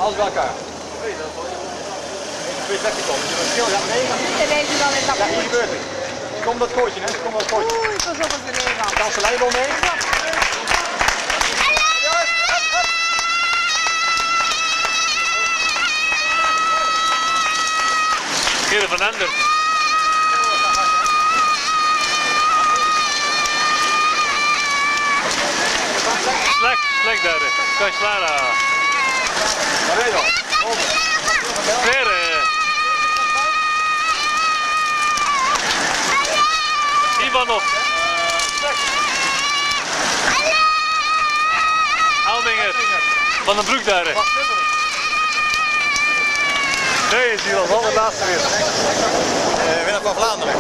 Alles bij elkaar. Twee plekjes komen. Verschil gaat beneden. Ja, hier gebeurt het. Kom dat koortje, hè? Kom dat koortje. Oei, pas op als er regen gaat. Dans de leibel mee. Gerrit van Ender. Slek daar. Kan je slaan. Waar ben je dan? Ver. Ivanov. Aldinger. Van den Broek daar. Nee, is hier als allerlaatste weer. Winnaar van Vlaanderen.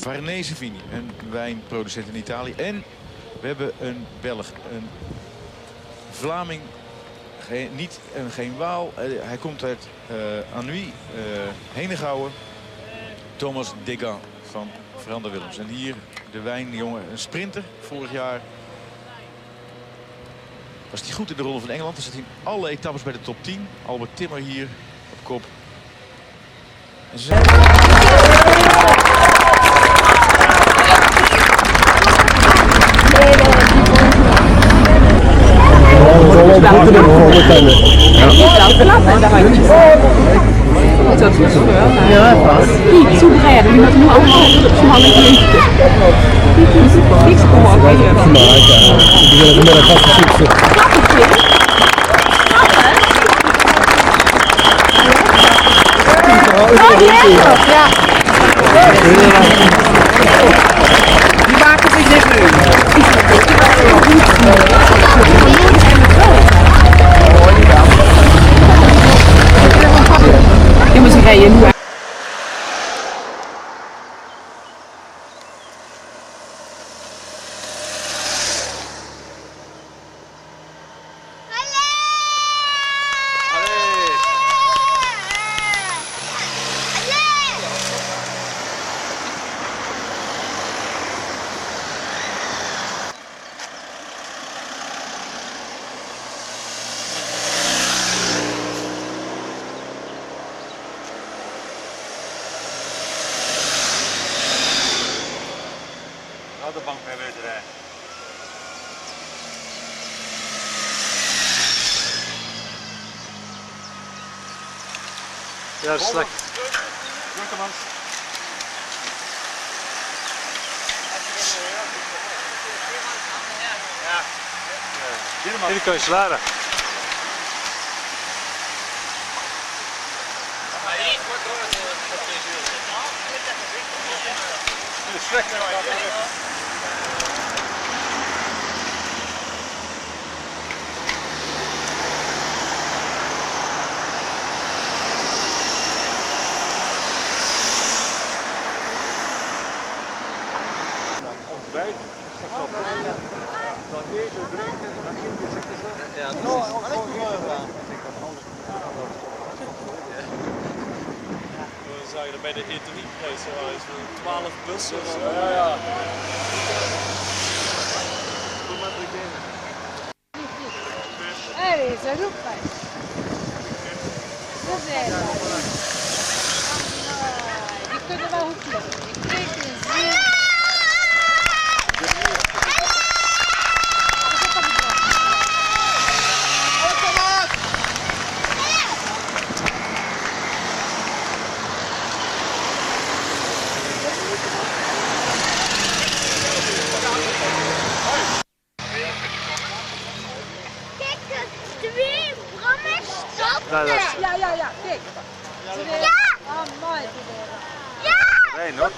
Varnese Vini, een wijnproducent in Italië. En we hebben een Belg, een Vlaming, geen Waal. Hij komt uit Annui, Henegouwen. Thomas Degas van Verander Willems. En hier de wijnjongen, een sprinter. Vorig jaar was hij goed in de Ronde van Engeland. Dan zit hij in alle etappes bij de top 10. Albert Timmer hier op kop. En ze zijn... Ja, fast. Niet zo breed, die moet nu allemaal smalle lichten. Niks gehoord, weet je. Die willen met een vaste fietsen. Ja. Die maken zich net nu. Je moet zich rijden nu. De bank mee weten rijden. Ja, dat is slecht. Hier kan je slaren. Ontbijt. We zagen bij de eterieprijs 12 bussen. Ze roepen. Die kunnen wel hoepelen. Ik kreeg een zin. Ja, kijk. Ja! Oh, mooi. Ja! Nee, nog.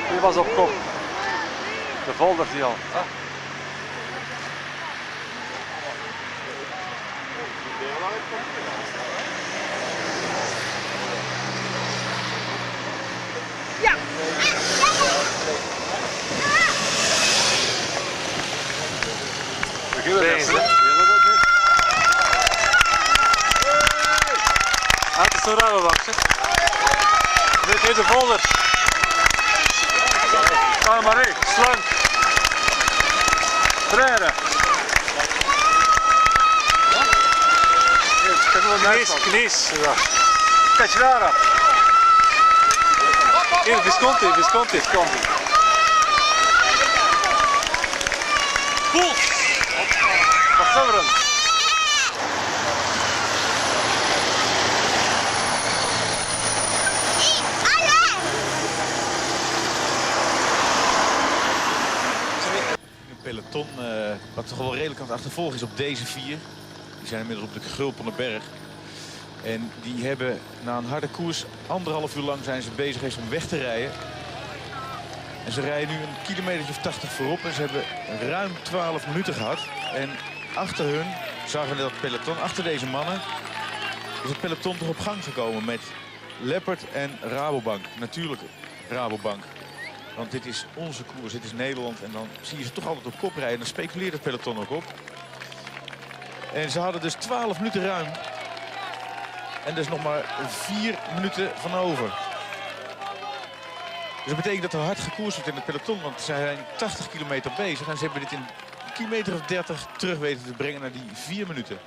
Die was op kop. De folder die al. Ja! Het is een ruimenbak, zeg. Dit is de folder. Marie, slank. Trainen. Knies. Kijk je daar op. Hier, Visconti. Cool. Wat zijn we dan? Peloton, wat toch wel redelijk aan het achtervolgen is op deze 4. Die zijn inmiddels op de Gulpenerberg. En die hebben na een harde koers, 1,5 uur lang zijn ze bezig geweest om weg te rijden. En ze rijden nu een kilometer of 80 voorop en ze hebben ruim 12 minuten gehad. En achter hun zagen we dat peloton, achter deze mannen, is het peloton toch op gang gekomen met Leopard en Rabobank. Natuurlijk Rabobank. Want dit is onze koers, dit is Nederland. En dan zie je ze toch altijd op kop rijden. En dan speculeert het peloton ook op. En ze hadden dus 12 minuten ruim. En dus nog maar 4 minuten van over. Dus dat betekent dat er hard gekoerst wordt in het peloton. Want ze zijn 80 kilometer bezig. En ze hebben dit in een kilometer of 30 terug weten te brengen naar die 4 minuten.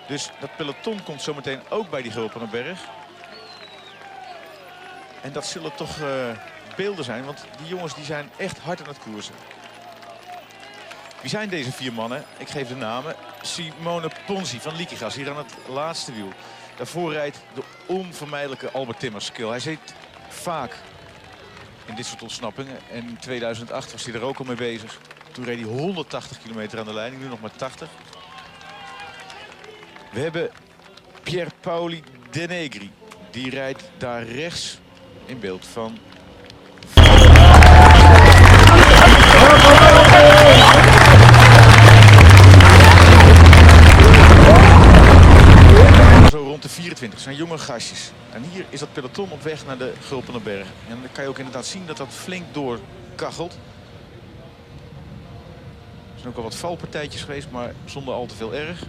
Dus dat peloton komt zometeen ook bij die Gulpenerberg. En dat zullen toch beelden zijn, want die jongens die zijn echt hard aan het koersen. Wie zijn deze 4 mannen? Ik geef de namen. Simone Ponzi van Liquigas, hier aan het laatste wiel. Daarvoor rijdt de onvermijdelijke Albert Timmerskill. Hij zit vaak in dit soort ontsnappingen. En in 2008 was hij er ook al mee bezig. Toen reed hij 180 kilometer aan de leiding, nu nog maar 80. We hebben Pier Paoli De Negri. Die rijdt daar rechts in beeld van. Zo rond de 24 zijn jonge gastjes. En hier is dat peloton op weg naar de Gulpenerberg. En dan kan je ook inderdaad zien dat dat flink doorkachelt. Er zijn ook al wat valpartijtjes geweest, maar zonder al te veel erg.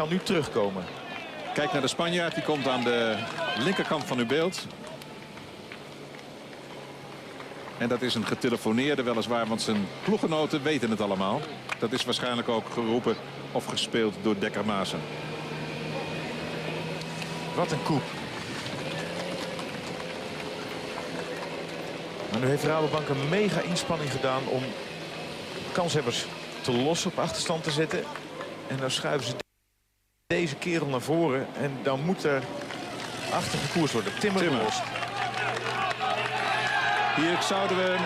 Nu terugkomen. Kijk naar de Spanjaard, die komt aan de linkerkant van uw beeld. En dat is een getelefoneerde weliswaar, want zijn ploeggenoten weten het allemaal. Dat is waarschijnlijk ook geroepen of gespeeld door Dekker Maassen. Wat een koep. Maar nu heeft Rabobank een mega inspanning gedaan om kanshebbers te lossen, op achterstand te zetten. En dan schuiven ze deze kerel naar voren en dan moet er achter gekoerst worden. Timmer los. Hier zouden we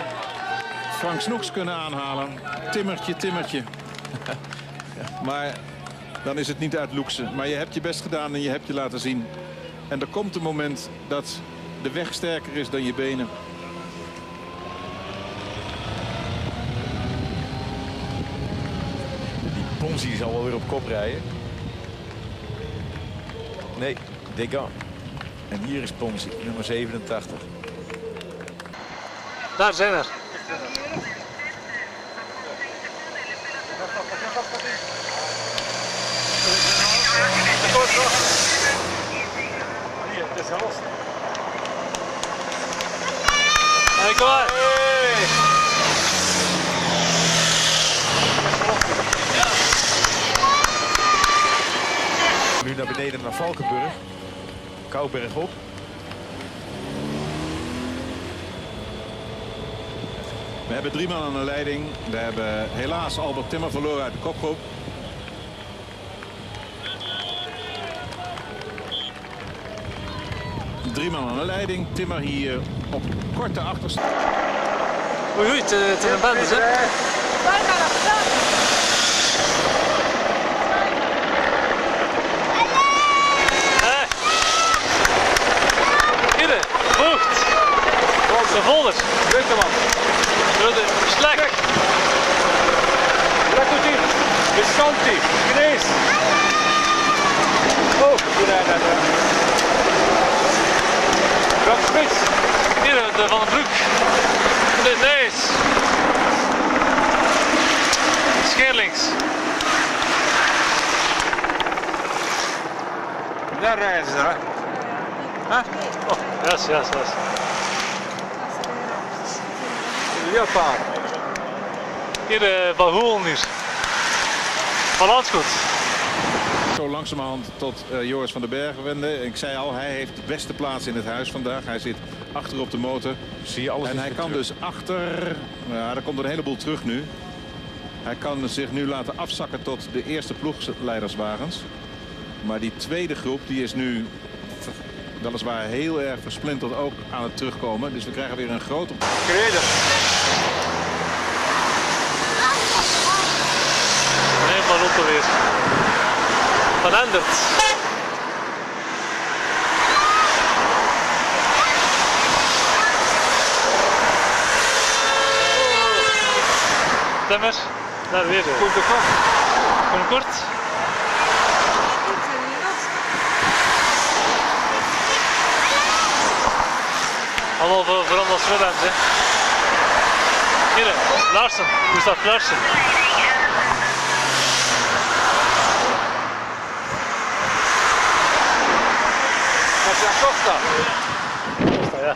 Frank Snoeks kunnen aanhalen. Timmertje. Maar dan is het niet uit luxe. Maar je hebt je best gedaan en je hebt je laten zien. En er komt een moment dat de weg sterker is dan je benen. Die Ponzi zal wel weer op kop rijden. Nee, Degas. En hier is Ponzi, nummer 87. Daar zijn er. Hier, het is los. Hey, kom maar. Nu naar beneden naar Valkenburg. Kouberg op. We hebben 3 man aan de leiding. We hebben helaas Albert Timmer verloren uit de kopgroep. Drie man aan de leiding. Timmer hier op korte achterstand. Oei, oei, het is een band, hè? Hier, vocht. De volder. Rustig man. Slek. Rakoutin. Visconti. Gnees. Oh, hier rijden. Rob Spits. Hier, de Van den Broek. Nee. Scheerlings. Daar rijden ze, hè? Oh, yes. Leopard. Hier, Van Hoelen hier. Van Landgoed. Zo langzamerhand tot Joris van den Bergen wenden. Ik zei al, hij heeft de beste plaats in het huis vandaag. Hij zit achter op de motor. Zie je alles En is hij weer kan terug. dus achter... Ja, er komt een heleboel terug nu. Hij kan zich nu laten afzakken tot de eerste ploegleiderswagens. Maar die tweede groep die is nu weliswaar heel erg versplinterd ook aan het terugkomen. Dus we krijgen weer een grote... Gereden. Helemaal rond weer. Van Endert. Timmer. Daar weer. Komt de kop. Van kort. Allemaal voor allemaal Swedens, hè. Hier, Larsen. Hoe staat Larsen? Dat is Costa. Ja.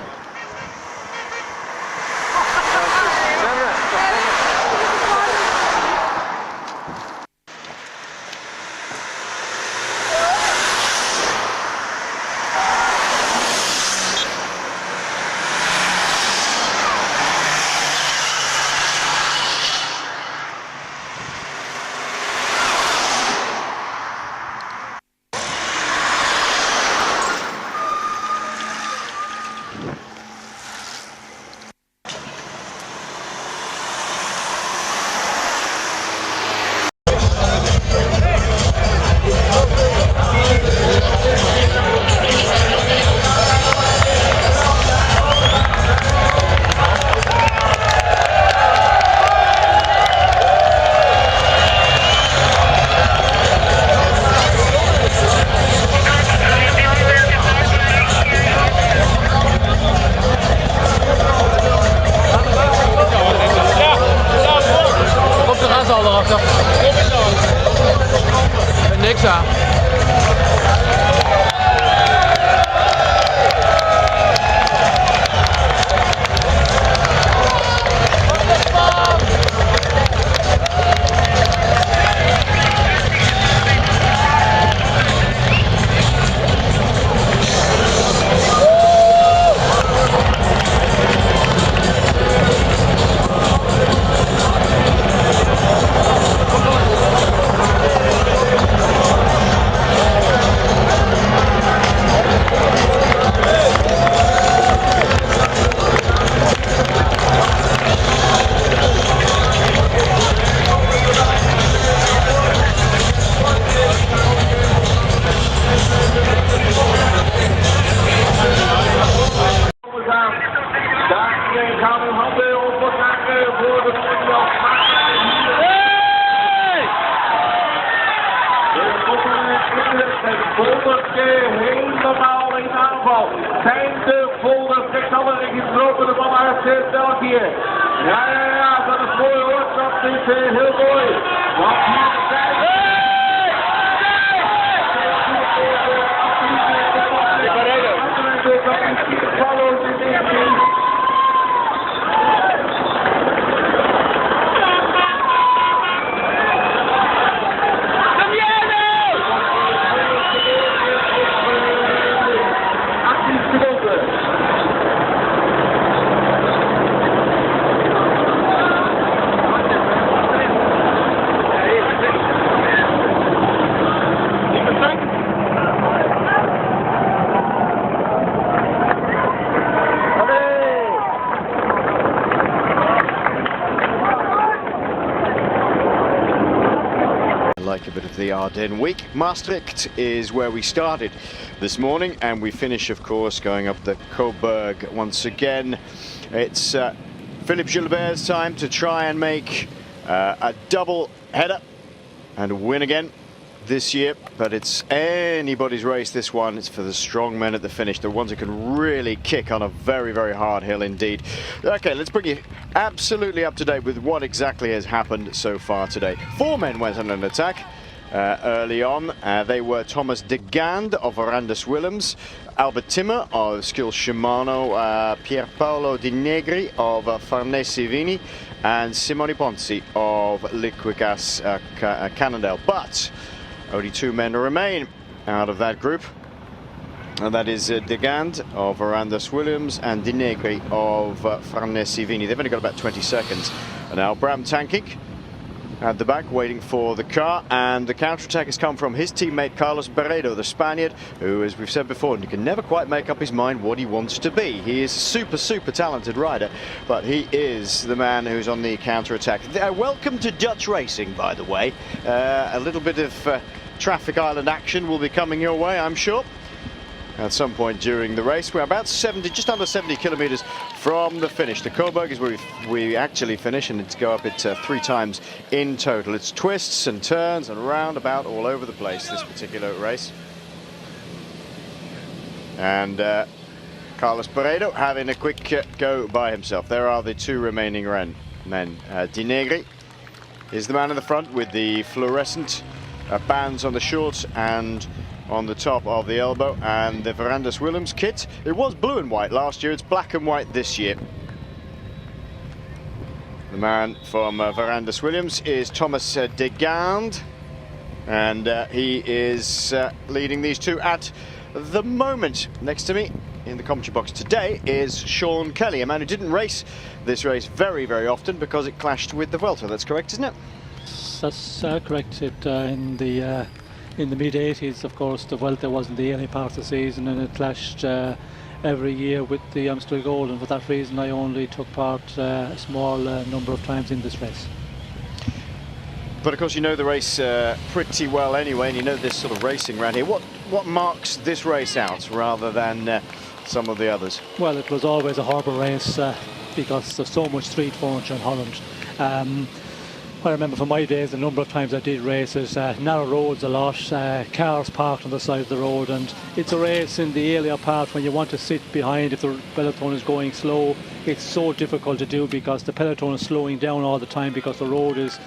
allemaal. Zijn de volgende rechtshalve gelopen de bal uit België. Ja, dat is mooi hoor. Dat is heel mooi. Want hier zijn... Like a bit of the Ardennes week. Maastricht is where we started this morning, and we finish, of course, going up the Coburg once again. It's Philippe Gilbert's time to try and make a double header and win again this year, but it's anybody's race, this one. It's for the strong men at the finish, the ones who can really kick on a very, very hard hill indeed. Okay, let's bring you absolutely up to date with what exactly has happened so far today. 4 men went on an attack early on. They were Thomas de Gand of Arandus Willems, Albert Timmer of Skill Shimano, Pier Paolo Di Negri of Farnese Vini, and Simone Ponzi of Liquigas Cannondale. But only 2 men remain out of that group, and that is De Gand of Arandus Willems and Di Negri of Farnese Vini. They've only got about 20 seconds. And now Bram Tankink at the back waiting for the car, and the counter-attack has come from his teammate Carlos Barredo, the Spaniard, who, as we've said before, he can never quite make up his mind what he wants to be. He is a super talented rider, but he is the man who's on the counter-attack. Welcome to Dutch racing, by the way. A little bit of traffic island action will be coming your way, I'm sure, at some point during the race. We're about 70, just under 70 kilometers from the finish. The Coburg is where we actually finish, and it's go up it 3 times in total. It's twists and turns and roundabout all over the place, this particular race. And Carlos Barredo having a quick go by himself. There are the 2 remaining men. Di Negri is the man in the front with the fluorescent bands on the shorts and on the top of the elbow, and the Arandus Willems kit. It was blue and white last year, it's black and white this year. The man from Arandus Willems is Thomas de Gand, and he is leading these 2 at the moment. Next to me in the commentary box today is Sean Kelly, a man who didn't race this race very, very often because it clashed with the Vuelta. That's correct, isn't it? That's correct. In the mid-80s, of course, the Vuelta wasn't the early part of the season, and it clashed every year with the Amstel Gold, and for that reason I only took part a small number of times in this race. But of course you know the race pretty well anyway, and you know this sort of racing around here. What marks this race out rather than some of the others? Well, it was always a harbour race because there's so much street furniture in Holland. I remember from my days the number of times I did races, narrow roads a lot, cars parked on the side of the road, and it's a race in the earlier part when you want to sit behind if the peloton is going slow. It's so difficult to do because the peloton is slowing down all the time because the road is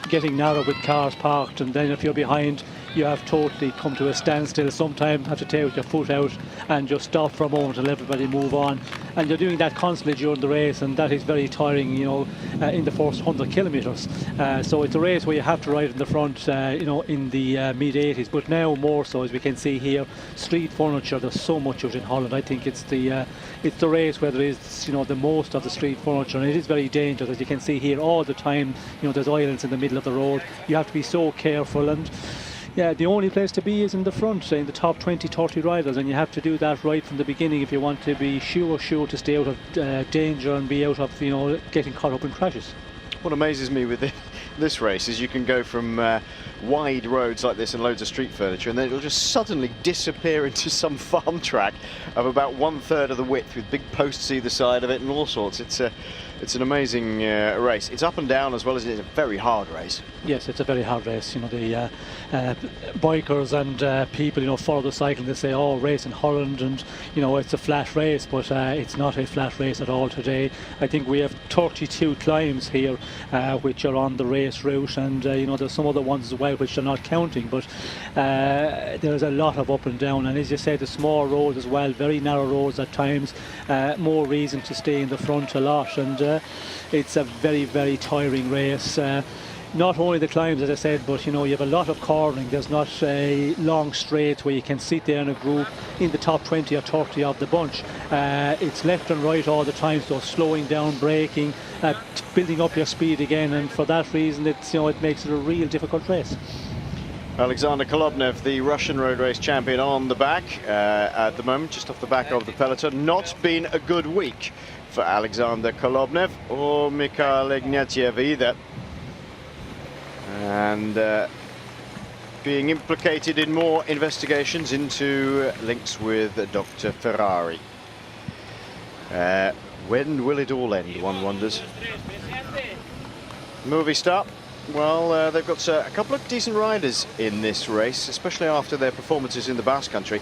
getting narrow with cars parked, and then if you're behind you have totally come to a standstill. Sometimes have to take your foot out and just stop for a moment and let everybody move on, and you're doing that constantly during the race, and that is very tiring, in the first 100 kilometers. So it's a race where you have to ride in the front, in the mid-80s, but now more so, as we can see here, street furniture, there's so much of it in Holland. I think it's the race where there is the most of the street furniture, and it is very dangerous, as you can see here all the time. There's islands in the middle of the road. You have to be so careful, and yeah, the only place to be is in the front, in the top 20-30 riders, and you have to do that right from the beginning if you want to be sure to stay out of danger and be out of getting caught up in crashes. What amazes me with this race is you can go from wide roads like this and loads of street furniture, and then it'll just suddenly disappear into some farm track of about 1/3 of the width with big posts either side of it and all sorts. It's an amazing race. It's up and down as well as it's a very hard race. Yes, it's a very hard race. You know, the bikers and people, you know, follow the cycling. They say, "Oh, race in Holland," and you know, it's a flat race, but it's not a flat race at all today. I think we have 32 climbs here, which are on the race route, and you know, there's some other ones as well which are not counting. But there's a lot of up and down, and as you said, the small roads as well, very narrow roads at times. More reason to stay in the front a lot, and it's a very, very tiring race. Not only the climbs, as I said, but you know, you have a lot of cornering. There's not a long straight where you can sit there in a group in the top 20 or 30 of the bunch. It's left and right all the time, so slowing down, braking, building up your speed again, and for that reason, it's, you know, it makes it a real difficult race. Alexander Kolobnev, the Russian road race champion, on the back at the moment, just off the back of the peloton. Not been a good week for Alexander Kolobnev or Mikhail Ignatiev either. And being implicated in more investigations into links with Dr. Ferrari. When will it all end, one wonders? Movistar, well, they've got a couple of decent riders in this race, especially after their performances in the Basque Country.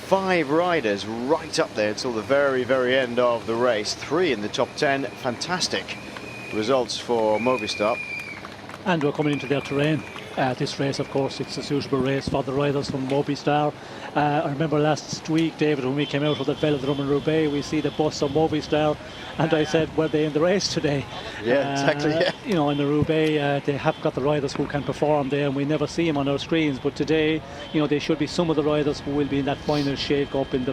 5 riders right up there until the very, very end of the race. 3 in the top 10. Fantastic results for Movistar. And we're coming into their terrain. This race, of course, it's a suitable race for the riders from Movistar. I remember last week, David, when we came out of the Velodrome in Roubaix, we see the bus of Movistar, and I said, were they in the race today? Yeah, exactly. Yeah. You know, in the Roubaix, they have got the riders who can perform there, and we never see them on our screens. But today, you know, they should be some of the riders who will be in that final shake-up in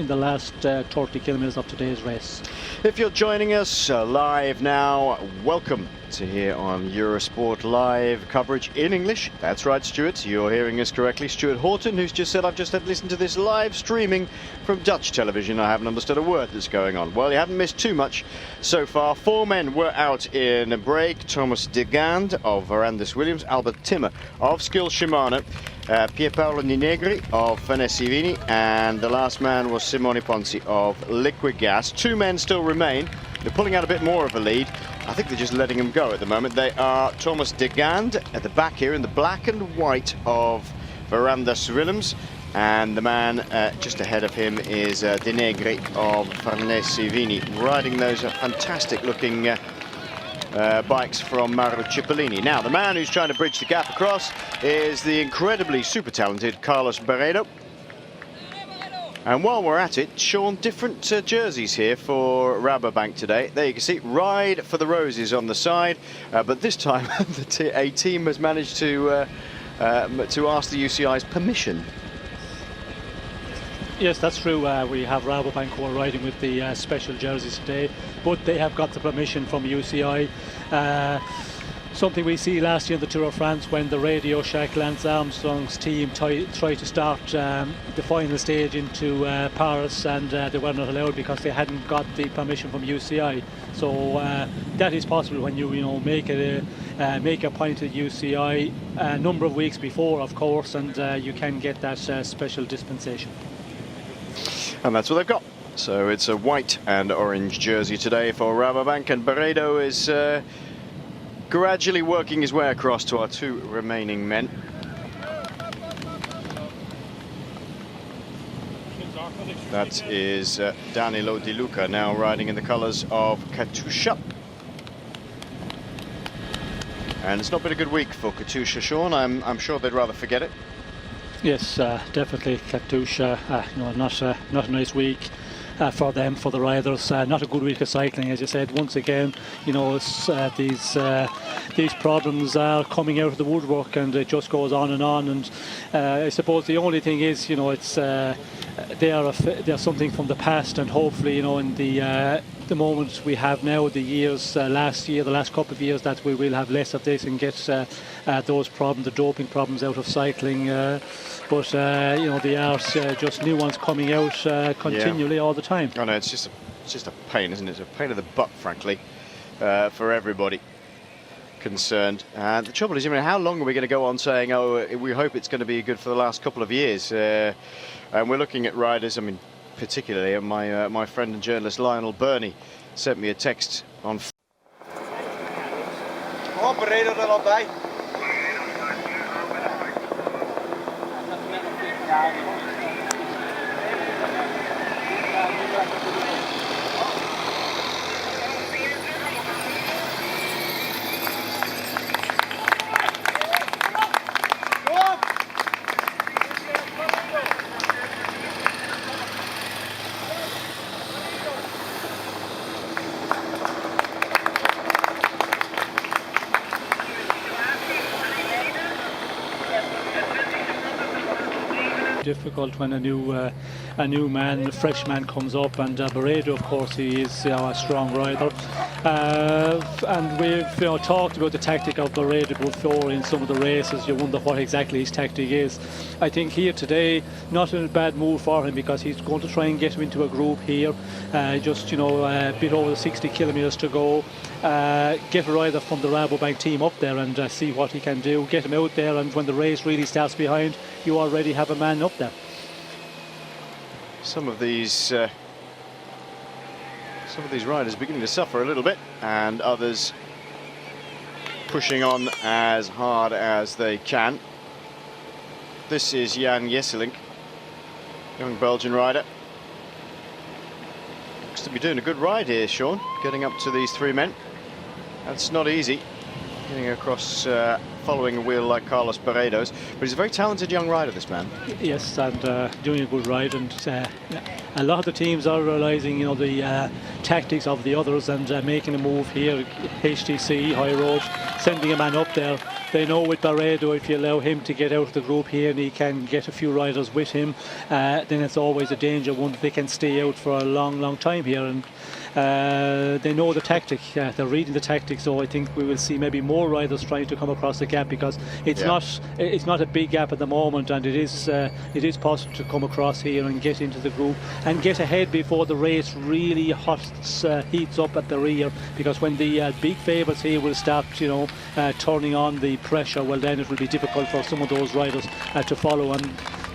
the last 30 kilometres of today's race. If you're joining us live now, welcome to here on Eurosport Live coverage in English. That's right, Stuart, you're hearing us correctly. Stuart Horton, who's just said, I've just had to listen to this live streaming from Dutch television. I haven't understood a word that's going on. Well, you haven't missed too much so far. 4 men were out in a break. Thomas de Gand of Verandas Williams, Albert Timmer of Skill Shimano, Pierpaolo Ninegri of Vanessa Vini, and the last man was Simone Ponzi of Liquid Gas. 2 men still remain. They're pulling out a bit more of a lead. I think they're just letting him go at the moment. They are Thomas de Gand at the back here in the black and white of Verandas Willems, and the man just ahead of him is De Negri of Farnese Vini, riding those fantastic looking bikes from Mauro Cipollini. Now, the man who's trying to bridge the gap across is the incredibly super talented Carlos Barredo. And while we're at it, Sean, different jerseys here for Rabobank today. There you can see, Ride for the Roses on the side, but this time a team has managed to ask the UCI's permission. Yes, that's true. We have Rabobank who are riding with the special jerseys today, but they have got the permission from UCI. Something we see last year in the Tour of France when the Radio Shack Lance Armstrong's team tried to start the final stage into Paris, and they were not allowed because they hadn't got the permission from UCI. So that is possible when you make a point to UCI a number of weeks before, of course, and you can get that special dispensation. And that's what they've got. So it's a white and orange jersey today for Rabobank, and Barredo is gradually working his way across to our 2 remaining men. That is Danilo Di Luca now riding in the colours of Katusha. And it's not been a good week for Katusha, Sean. I'm sure they'd rather forget it. Yes, definitely Katusha. Not a nice week for them, for the riders. Not a good week of cycling, as you said. Once again, these problems are coming out of the woodwork, and it just goes on. And I suppose the only thing is, it's they're something from the past, and hopefully, in the moment we have now, the years last year, the last couple of years, that we will have less of this and get those problems, the doping problems, out of cycling. But there are just new ones coming out continually all the time. I know, it's just a pain, isn't it? It's a pain in the butt, frankly, for everybody. concerned. And the trouble is, I mean, how long are we going to go on saying, oh, we hope it's going to be good for the last couple of years? And we're looking at riders, I mean, particularly my friend and journalist Lionel Burney sent me a text on. Operator er al bij. Difficult when a new man, a fresh man comes up, and Barredo, of course, he is a strong rider, and we've talked about the tactic of Barredo before in some of the races. You wonder what exactly his tactic is. I think here today, not in a bad move for him, because he's going to try and get him into a group here, just a bit over the 60 kilometres to go. Get a rider from the Rabobank team up there and see what he can do, get him out there, and when the race really starts behind, you already have a man up there. Some of these riders beginning to suffer a little bit, and others pushing on as hard as they can. This is Jan Jesselink, young Belgian rider. Looks to be doing a good ride here, Sean, getting up to these three men. That's not easy, getting across, following a wheel like Carlos Barredo's, but he's a very talented young rider, this man. Yes, and doing a good ride, and a lot of the teams are realising, the tactics of the others and making a move here. HTC, High Road, sending a man up there. They know with Barredo, if you allow him to get out of the group here and he can get a few riders with him, then it's always a danger one that they can stay out for a long time here. And they know the tactic, they're reading the tactic, so I think we will see maybe more riders trying to come across the gap, because it's not a big gap at the moment, and it is possible to come across here and get into the group and get ahead before the race really heats up at the rear, because when the big favourites here will start turning on the pressure, well, then it will be difficult for some of those riders to follow. And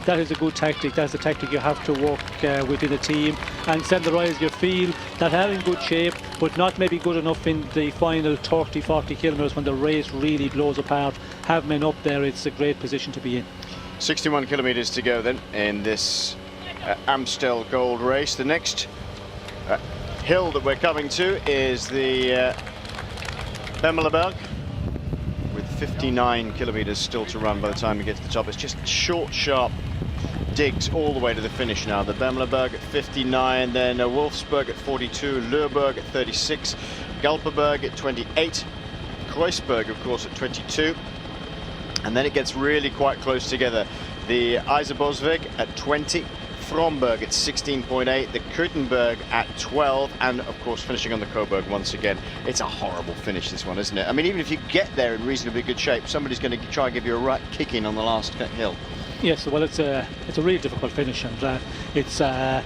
that is a good tactic. That's the tactic you have to work within a team, and send the riders you feel that are in good shape, but not maybe good enough in the final 30-40 kilometres when the race really blows apart. Have men up there, it's a great position to be in. 61 kilometres to go then in this Amstel Gold race. The next hill that we're coming to is the Bemelerberg, with 59 kilometres still to run by the time we get to the top. It's just short, sharp digs all the way to the finish now. The Bemelerberg at 59, then Wolfsburg at 42, Leurberg at 36, Galperberg at 28, Kreuzberg, of course, at 22. And then it gets really quite close together. The Eiserbosweg at 20, Fromberg at 16.8, the Kuitenberg at 12, and of course finishing on the Coburg once again. It's a horrible finish, this one, isn't it? I mean, even if you get there in reasonably good shape, somebody's going to try and give you a right kicking on the last hill. Yes, well, it's a really difficult finish, and it's a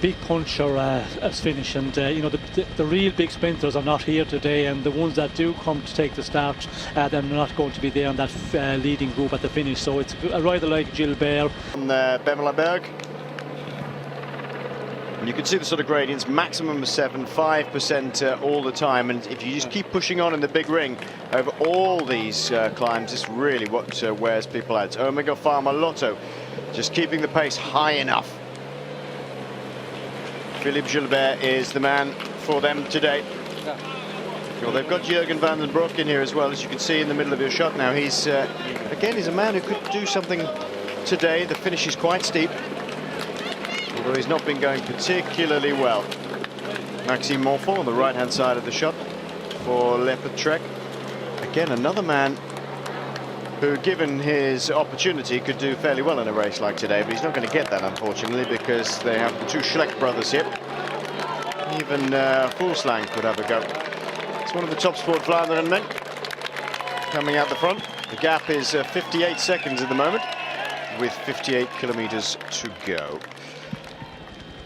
big puncher as finish, and the real big sprinters are not here today, and the ones that do come to take the start, they're not going to be there on that leading group at the finish. So it's a rider like Gilbert. On the Bemelerberg, and you can see the sort of gradients, maximum of 5% all the time, and if you just keep pushing on in the big ring over all these climbs, it's really what wears people out. Omega Pharma Lotto just keeping the pace high enough. Philippe Gilbert is the man for them today. Well, they've got Jürgen van den Broek in here as well, as you can see in the middle of your shot now. He's, again, he's a man who could do something today. The finish is quite steep, although he's not been going particularly well. Maxime Monfort on the right-hand side of the shot for Leopard Trek. Again, another man who, given his opportunity, could do fairly well in a race like today, but he's not going to get that, unfortunately, because they have the two Schleck brothers here. Even Fulslang could have a go. It's one of the top sport Vlaanderen men coming out the front. The gap is 58 seconds at the moment, with 58 kilometres to go.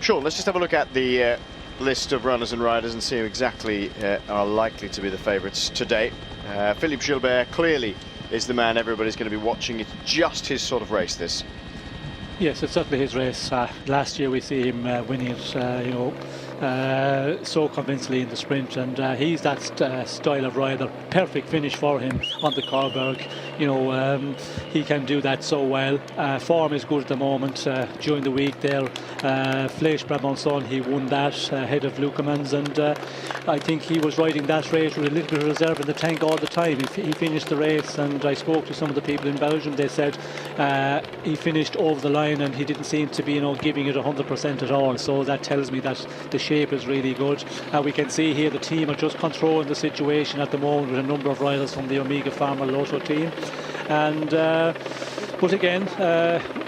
Sure, let's just have a look at the list of runners and riders and see who exactly are likely to be the favourites today. Philippe Gilbert clearly is the man everybody's going to be watching. It's just his sort of race, this. Yes, it's certainly his race. Last year we see him winning it, so convincingly in the sprint, and he's that style of rider. Perfect finish for him on the Coburg. He can do that so well. Form is good at the moment. During the week there, Flèche Brabançon, he won that ahead of Lukemans, and I think he was riding that race with a little bit of reserve in the tank all the time. He finished the race, and I spoke to some of the people in Belgium. They said he finished over the line and he didn't seem to be giving it 100% at all, so that tells me that the shape is really good. We can see here the team are just controlling the situation at the moment with a number of riders from the Omega Pharma Lotto team, and but again,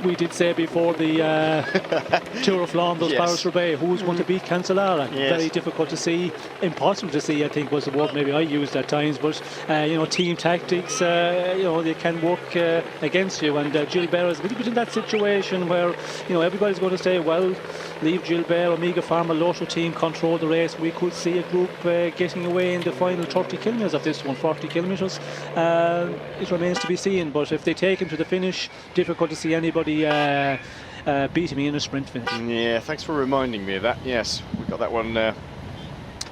we did say before the Tour of Flanders, yes. Paris-Roubaix, who's going to beat Cancellara? Yes. Very difficult to see, impossible to see, I think was the word maybe I used at times, but team tactics, they can work against you, and Gilbert is a little bit in that situation where everybody's going to say, well, leave Gilbert, Omega Pharma Lotto team control the race. We could see a group getting away in the final 30 kilometres of this one, 40 kilometres. It remains to be seen, but if they take him to the finish, difficult to see anybody beat him in a sprint finish. Yeah, thanks for reminding me of that. Yes, we got that one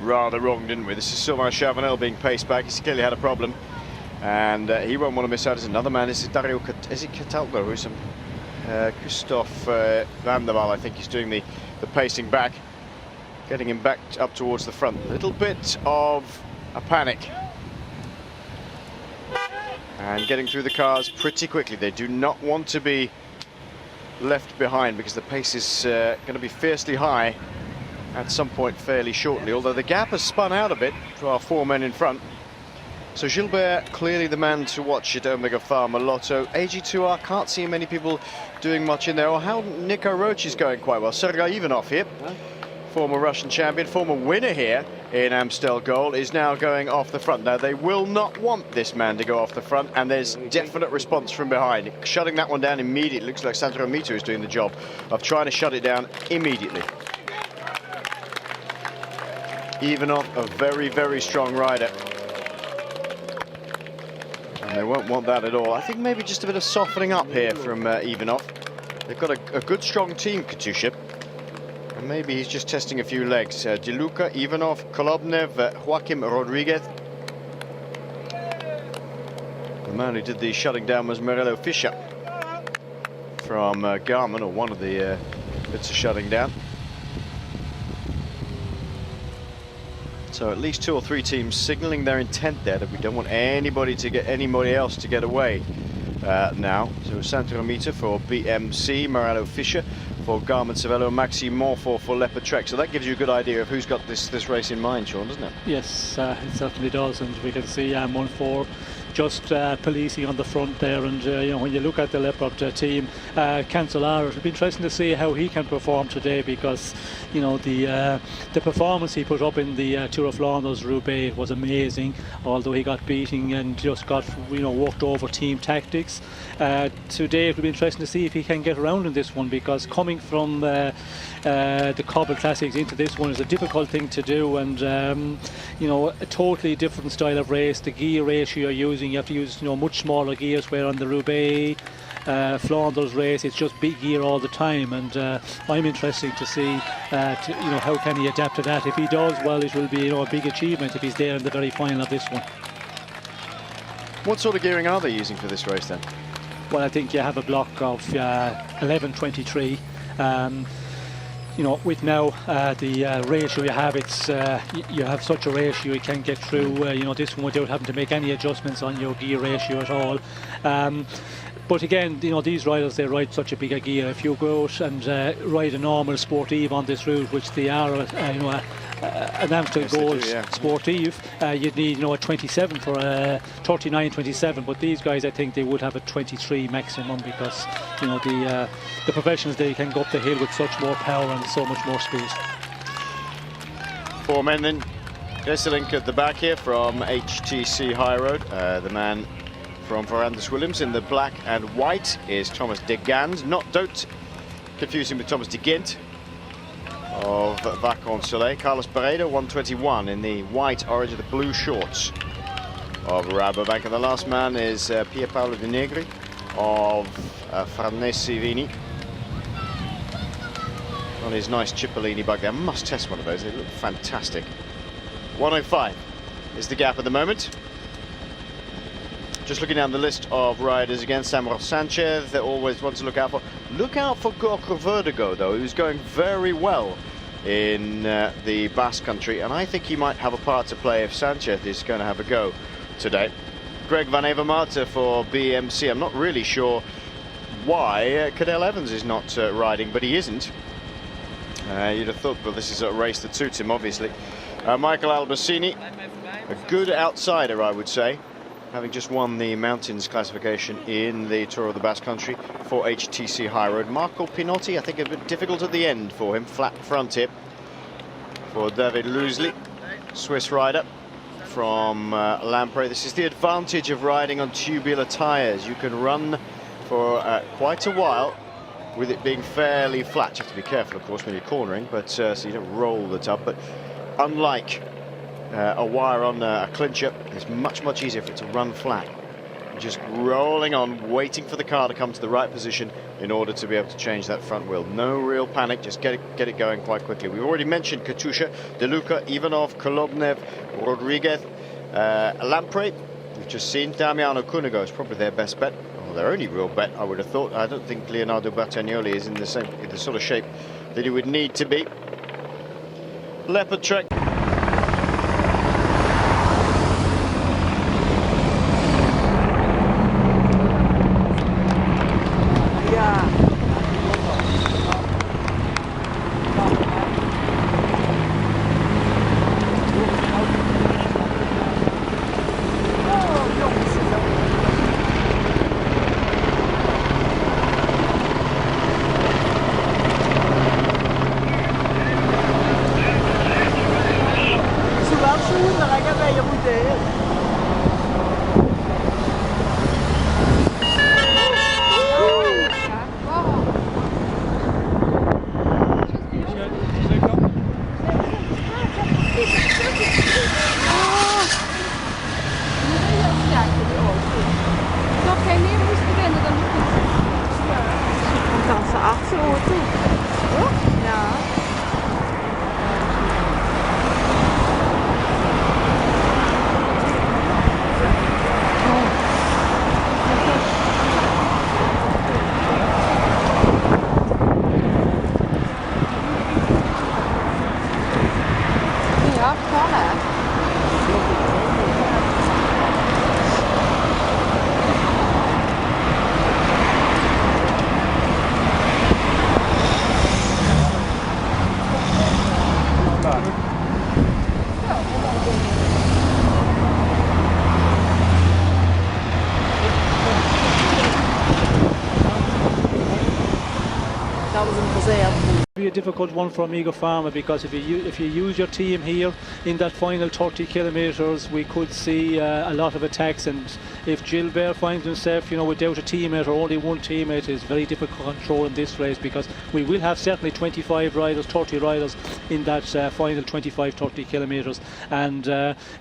rather wrong, didn't we? This is Sylvain Chavanel being paced back. He's clearly had a problem, and he won't want to miss out. As another man, is it Cataldo, who's Christophe Van der Waal, I think he's doing the pacing back, getting him back up towards the front. A little bit of a panic, and getting through the cars pretty quickly. They do not want to be left behind because the pace is going to be fiercely high at some point fairly shortly, although the gap has spun out a bit to our 4 men in front. So Gilbert, clearly the man to watch at Omega Pharma Lotto. AG2R, can't see many people doing much in there. Or how Nico Roach is going quite well. Sergei Ivanov here, former Russian champion, former winner here in Amstel Gold, is now going off the front. Now, they will not want this man to go off the front, and there's definite response from behind. Shutting that one down immediately. Looks like Sandro Mito is doing the job of trying to shut it down immediately. Ivanov, a very, very strong rider. They won't want that at all. I think maybe just a bit of softening up here from Ivanov. They've got a good, strong team, Katusha. And maybe he's just testing a few legs. De Luca, Ivanov, Kolobnev, Joaquim Rodriguez. The man who did the shutting down was Morello Fischer from Garmin, or one of the bits of shutting down. So at least 2 or 3 teams signaling their intent there, that we don't want anybody else to get away now. So Sandro Mito for BMC, Morello Fischer for Garmin Cervelo, Maxime Monfort for Leopard Trek. So that gives you a good idea of who's got this race in mind, Sean, doesn't it? Yes, it certainly does, and we can see Monfort just policing on the front there, and when you look at the Leopard team, Cancellara, it'll be interesting to see how he can perform today, because the performance he put up in the Tour of Flanders Roubaix was amazing, although he got beating and just got worked over team tactics. Today it will be interesting to see if he can get around in this one, because coming from the Cobble Classics into this one is a difficult thing to do, and a totally different style of race. The gear ratio you're using, you have to use much smaller gears, where on the Roubaix Flanders race it's just big gear all the time, and I'm interested to see how can he adapt to that. If he does, well, it will be a big achievement if he's there in the very final of this one. What sort of gearing are they using for this race then? Well, I think you have a block of 11.23. With now the ratio you have, it's you have such a ratio you can get through this one without having to make any adjustments on your gear ratio at all. But again, these riders, they ride such a big gear. If you go out and ride a normal Sportive on this route, which they are, an Amstel Gold Sportive, you'd need a 27 for a 39-27. But these guys, I think they would have a 23 maximum, because the professionals, they can go up the hill with such more power and so much more speed. 4 men then. Jesselink at the back here from HTC High Road. The man from Ferrandis Williams in the black and white is Thomas de Gans. Don't confuse him with Thomas de Gint of Vacances Soleil. Carlos Pereira, 121 in the white orange of the blue shorts. of Rabobank. And the last man is Pier Paolo Di Negri of Farnese Vini. On his nice Cipollini bike there. I must test one of those, they look fantastic. 105 is the gap at the moment. Just looking down the list of riders again, Samuel Sanchez, they're always one to look out for. Look out for Gorka Vertigo though, who's going very well in the Basque Country, and I think he might have a part to play if Sanchez is going to have a go today. Greg Van Avermaet for BMC, I'm not really sure why Cadel Evans is not riding, but he isn't. You'd have thought, well, this is a race that suits him, obviously. Michael Albacini, a good outsider, I would say, having just won the mountains classification in the Tour of the Basque Country for HTC High Road. Marco Pinotti, I think a bit difficult at the end for him, flat front hip for David Loosely, Swiss rider from Lampre. This is the advantage of riding on tubular tyres. You can run for quite a while with it being fairly flat. You have to be careful, of course, when you're cornering, but so you don't roll the tub. But unlike a wire on a clincher, it's much easier for it to run flat. Just rolling on, waiting for the car to come to the right position in order to be able to change that front wheel. No real panic, just get it going quite quickly. We've already mentioned Katusha, De Luca, Ivanov, Kolobnev, Rodriguez, Lampre. We've just seen Damiano Cunego is probably their best bet, or their only real bet, I would have thought. I don't think Leonardo Battagnoli is in the sort of shape that he would need to be. Leopard Trek. Be a difficult one for Amigo Pharma, because if you use your team here in that final 30 kilometres, we could see a lot of attacks, and if Gilbert finds himself, you know, without a teammate or only one teammate, it's very difficult to control in this race, because we will have certainly 25 riders, 30 riders in that final 25-30 kilometres, and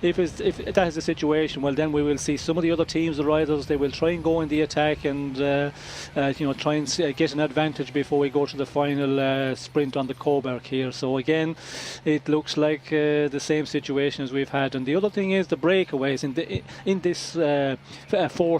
if that is the situation, well, then we will see some of the other teams, the riders, they will try and go in the attack and you know, try and get an advantage before we go to the final sprint on the Coburg here. So again, it looks like the same situation as we've had. And the other thing is the breakaways in this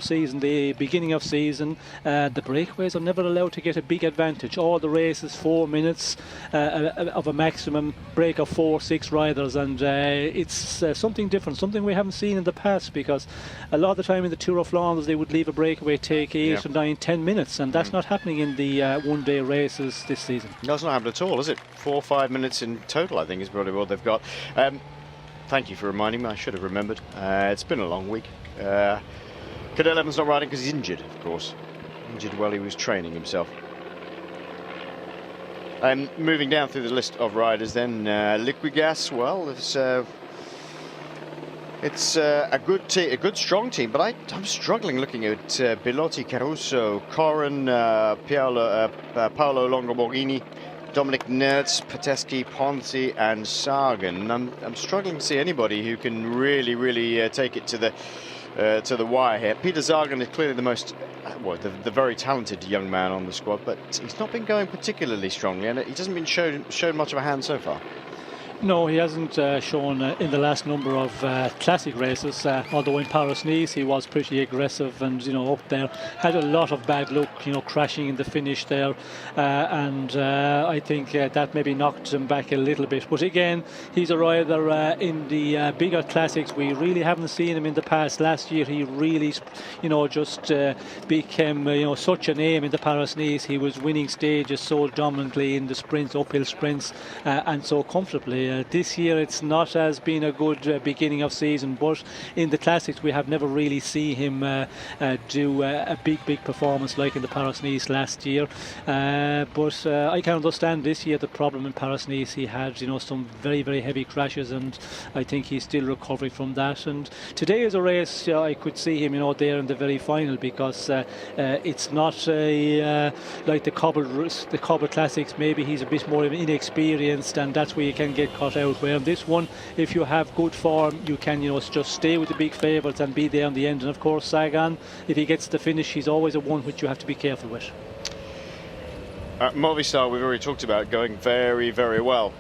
season, the beginning of season, the breakaways are never allowed to get a big advantage. All the races 4 minutes of a maximum break of 4-6 riders, and it's something different, something we haven't seen in the past, because a lot of the time in the Tour of Flanders they would leave a breakaway take 8 or 9, 10 minutes, and that's not happening in the one-day races this season. That's not happened at all, is it? 4 or 5 minutes in total, I think, is probably what they've got. Thank you for reminding me. I should have remembered. It's been a long week. Cadel Evans not riding because he's injured, of course. Injured while he was training himself. Moving down through the list of riders then, Liquigas, well, it's a good strong team, but I'm struggling looking at Bilotti, Caruso, Corrin, Paolo Longoborghini, Dominic Nertz, Pateschi, Ponzi and Sagan. I'm struggling to see anybody who can really take it to to the wire here. Peter Sagan is clearly the most, well, the very talented young man on the squad, but he's not been going particularly strongly, and he hasn't been shown much of a hand so far. No, he hasn't shown in the last number of classic races, although in Paris-Nice he was pretty aggressive and, you know, up there. Had a lot of bad luck, you know, crashing in the finish there, and I think that maybe knocked him back a little bit. But again, he's a rider in the bigger classics. We really haven't seen him in the past. Last year he really, you know, just became, you know, such a name in the Paris-Nice. He was winning stages so dominantly in the sprints, uphill sprints, and so comfortably. This year it's not as been a good beginning of season, but in the classics we have never really seen him do a big performance like in the Paris-Nice last year. But I can understand this year the problem in Paris-Nice. He had, you know, some very heavy crashes, and I think he's still recovering from that. And today is a race I could see him, you know, there in the very final, because it's not like the cobble classics. Maybe he's a bit more inexperienced, and that's where you can get caught out. Where on this one, if you have good form, you can, you know, just stay with the big favourites and be there on the end. And of course Sagan, if he gets the finish, he's always a one which you have to be careful with. Movistar, we've already talked about, going very well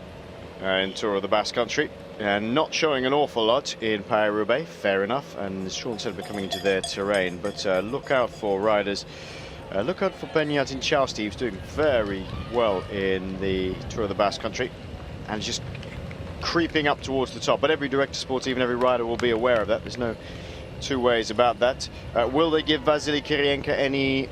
in Tour of the Basque Country, and not showing an awful lot in Paris-Roubaix. Fair enough, and as Sean said, we're coming into their terrain, but look out for riders. Look out for Benyat in Chausti. He was doing very well in the Tour of the Basque Country, and just creeping up towards the top. But every director sports, even every rider, will be aware of that. There's no two ways about that. Will they give Vasily Kirienka any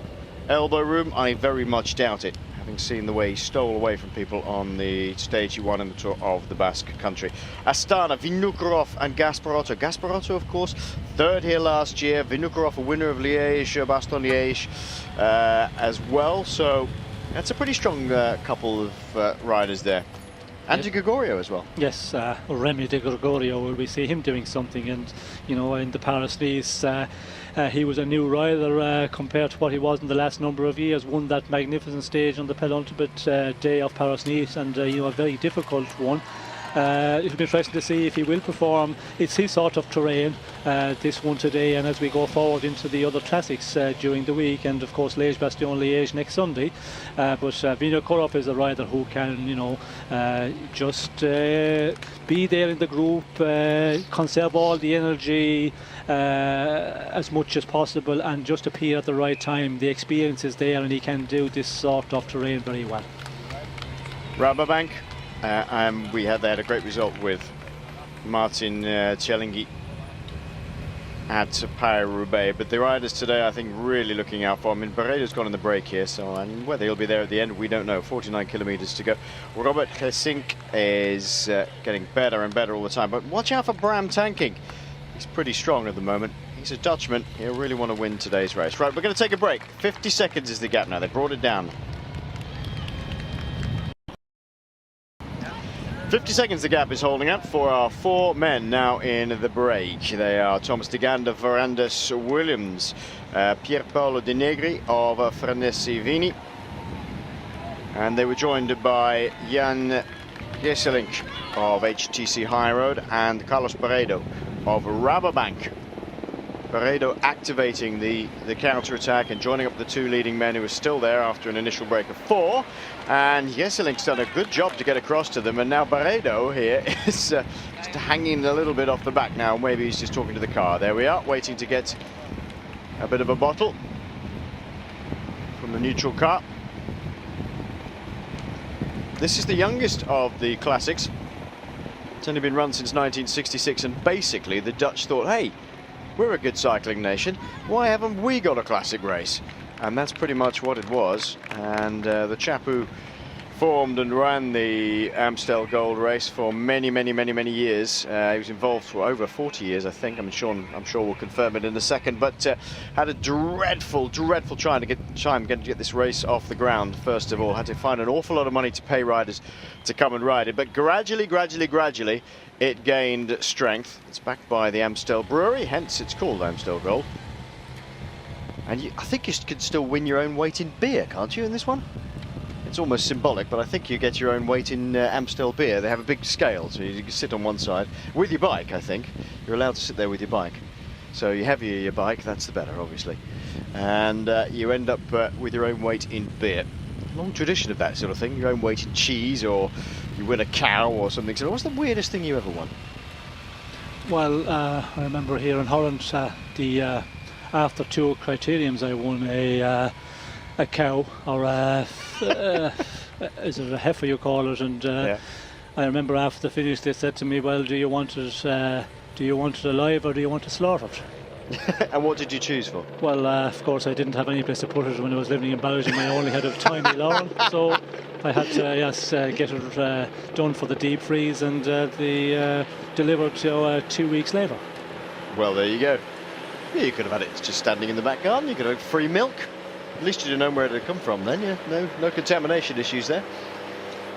elbow room? I very much doubt it, having seen the way he stole away from people on the stage he won in the Tour of the Basque Country. Astana, Vinokurov and Gasparotto. Gasparotto, of course, third here last year. Vinokurov, a winner of Liège, Bastogne-Liège as well. So that's a pretty strong couple of riders there. And De Gregorio as well. Yes, Remy De Gregorio, will we see him doing something? And, you know, in the Paris-Nice, he was a new rider compared to what he was in the last number of years. Won that magnificent stage on the penultimate day of Paris-Nice, and, you know, a very difficult one. It'll be interesting to see if he will perform. It's his sort of terrain, this one today, and as we go forward into the other classics during the week, and of course Liège-Bastogne-Liège next Sunday. But Vinokurov is a rider who can, you know, just be there in the group, conserve all the energy as much as possible, and just appear at the right time. The experience is there, and he can do this sort of terrain very well. Rabobank. And we had a great result with Martin Cielinghi at Paris-Roubaix, but the riders today, I think, really looking out for him. I mean, Barredo's gone in the break here, so and whether he'll be there at the end, we don't know. 49 kilometers to go. Robert Gesink is getting better and better all the time, but watch out for Bram Tankink. He's pretty strong at the moment. He's a Dutchman. He'll really want to win today's race. Right, we're going to take a break. 50 seconds is the gap now. They brought it down. 50 seconds the gap is holding up for our four men now in the break. They are Thomas de Gander, Verandas Williams, Pierpaolo De Negri of Frenesi Vini, and they were joined by Jan Geselink of HTC High Road and Carlos Barredo of Rabobank. Barredo activating the counter-attack and joining up the two leading men who are still there after an initial break of 4. And Jeselink's done a good job to get across to them. And now Barredo here is just hanging a little bit off the back now. Maybe he's just talking to the car. There we are, waiting to get a bit of a bottle from the neutral car. This is the youngest of the classics. It's only been run since 1966, and basically the Dutch thought, hey, we're a good cycling nation, why haven't we got a classic race? And that's pretty much what it was. And the chap who formed and ran the Amstel Gold Race for many years, he was involved for over 40 years, I think. I'm sure we'll confirm it in a second, but had a dreadful time to get this race off the ground. First of all, had to find an awful lot of money to pay riders to come and ride it, but gradually it gained strength. It's backed by the Amstel Brewery, hence it's called Amstel Gold. And I think you can still win your own weight in beer, can't you, in this one? It's almost symbolic, but I think you get your own weight in Amstel beer. They have a big scale, so you can sit on one side with your bike, I think. You're allowed to sit there with your bike. So the heavier your bike, that's the better, obviously. And you end up with your own weight in beer. Long tradition of that sort of thing, your own weight in cheese, or you win a cow or something. So what's the weirdest thing you ever won? Well, I remember here in Holland, after 2 criteriums, I won a cow, or is it a heifer you call it? And Yeah. I remember after the finish, they said to me, "Well, do you want it alive or do you want it slaughtered?" And what did you choose for? Well, of course, I didn't have any place to put it when I was living in Belgium. I only had a tiny lawn, so I had to get it done for the deep freeze, and they delivered 2 weeks later. Well, there you go. Yeah, you could have had it just standing in the back garden. You could have had free milk. At least you'd have known where it had come from then. Yeah, no contamination issues there.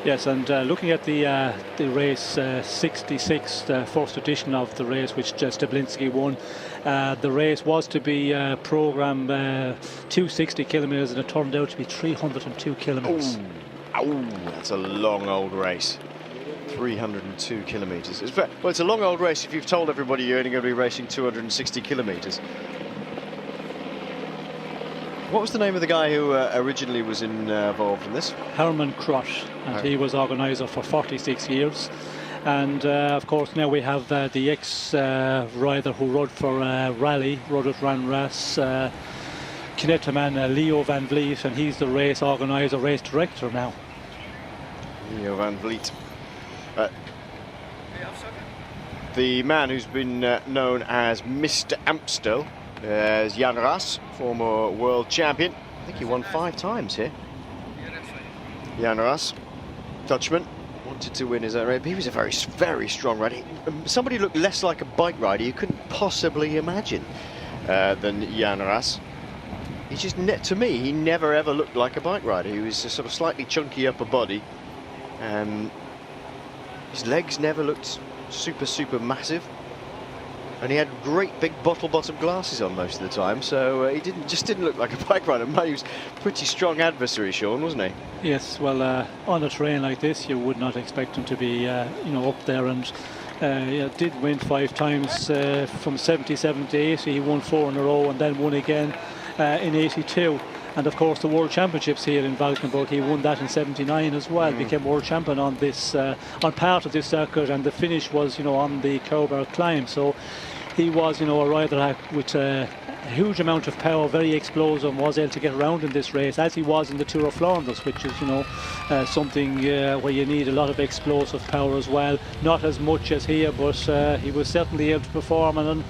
Yes, and looking at the race 66, the first edition of the race, which Stablinski won, the race was to be programmed 260 kilometres, and it turned out to be 302 kilometres. Oh, that's a long old race. 302 kilometres. Well, it's a long old race if you've told everybody you're only going to be racing 260 kilometres. What was the name of the guy who originally was involved in this? Herman Krosch, and he was organiser for 46 years. And of course now we have the ex-rider who rode for Rally, rode at Ran Ras, Knetterman, Leo Van Vliet, and he's the race organiser, race director now. Leo Van Vliet. The man who's been known as Mr. Amstel, Jan Ras, former world champion. I think he won 5 times here. Jan Ras, Dutchman, wanted to win his own race. He was a very, very strong rider. Somebody who looked less like a bike rider you couldn't possibly imagine than Jan Ras. He just, to me, he never ever looked like a bike rider. He was a sort of slightly chunky upper body. His legs never looked super massive. And he had great big bottle-bottom glasses on most of the time, so he didn't look like a bike rider. He was a pretty strong adversary, Sean, wasn't he? Yes, well, on a terrain like this, you would not expect him to be, up there. And did win 5 times from 77 to 80. He won 4 in a row, and then won again in 82. And of course, the World Championships here in Valkenburg, he won that in 79 as well. Became world champion on this, on part of this circuit, and the finish was, on the Cowberg climb. So he was, a rider with a huge amount of power, very explosive, and was able to get around in this race, as he was in the Tour of Flanders, which is, something where you need a lot of explosive power as well. Not as much as here, but he was certainly able to perform. And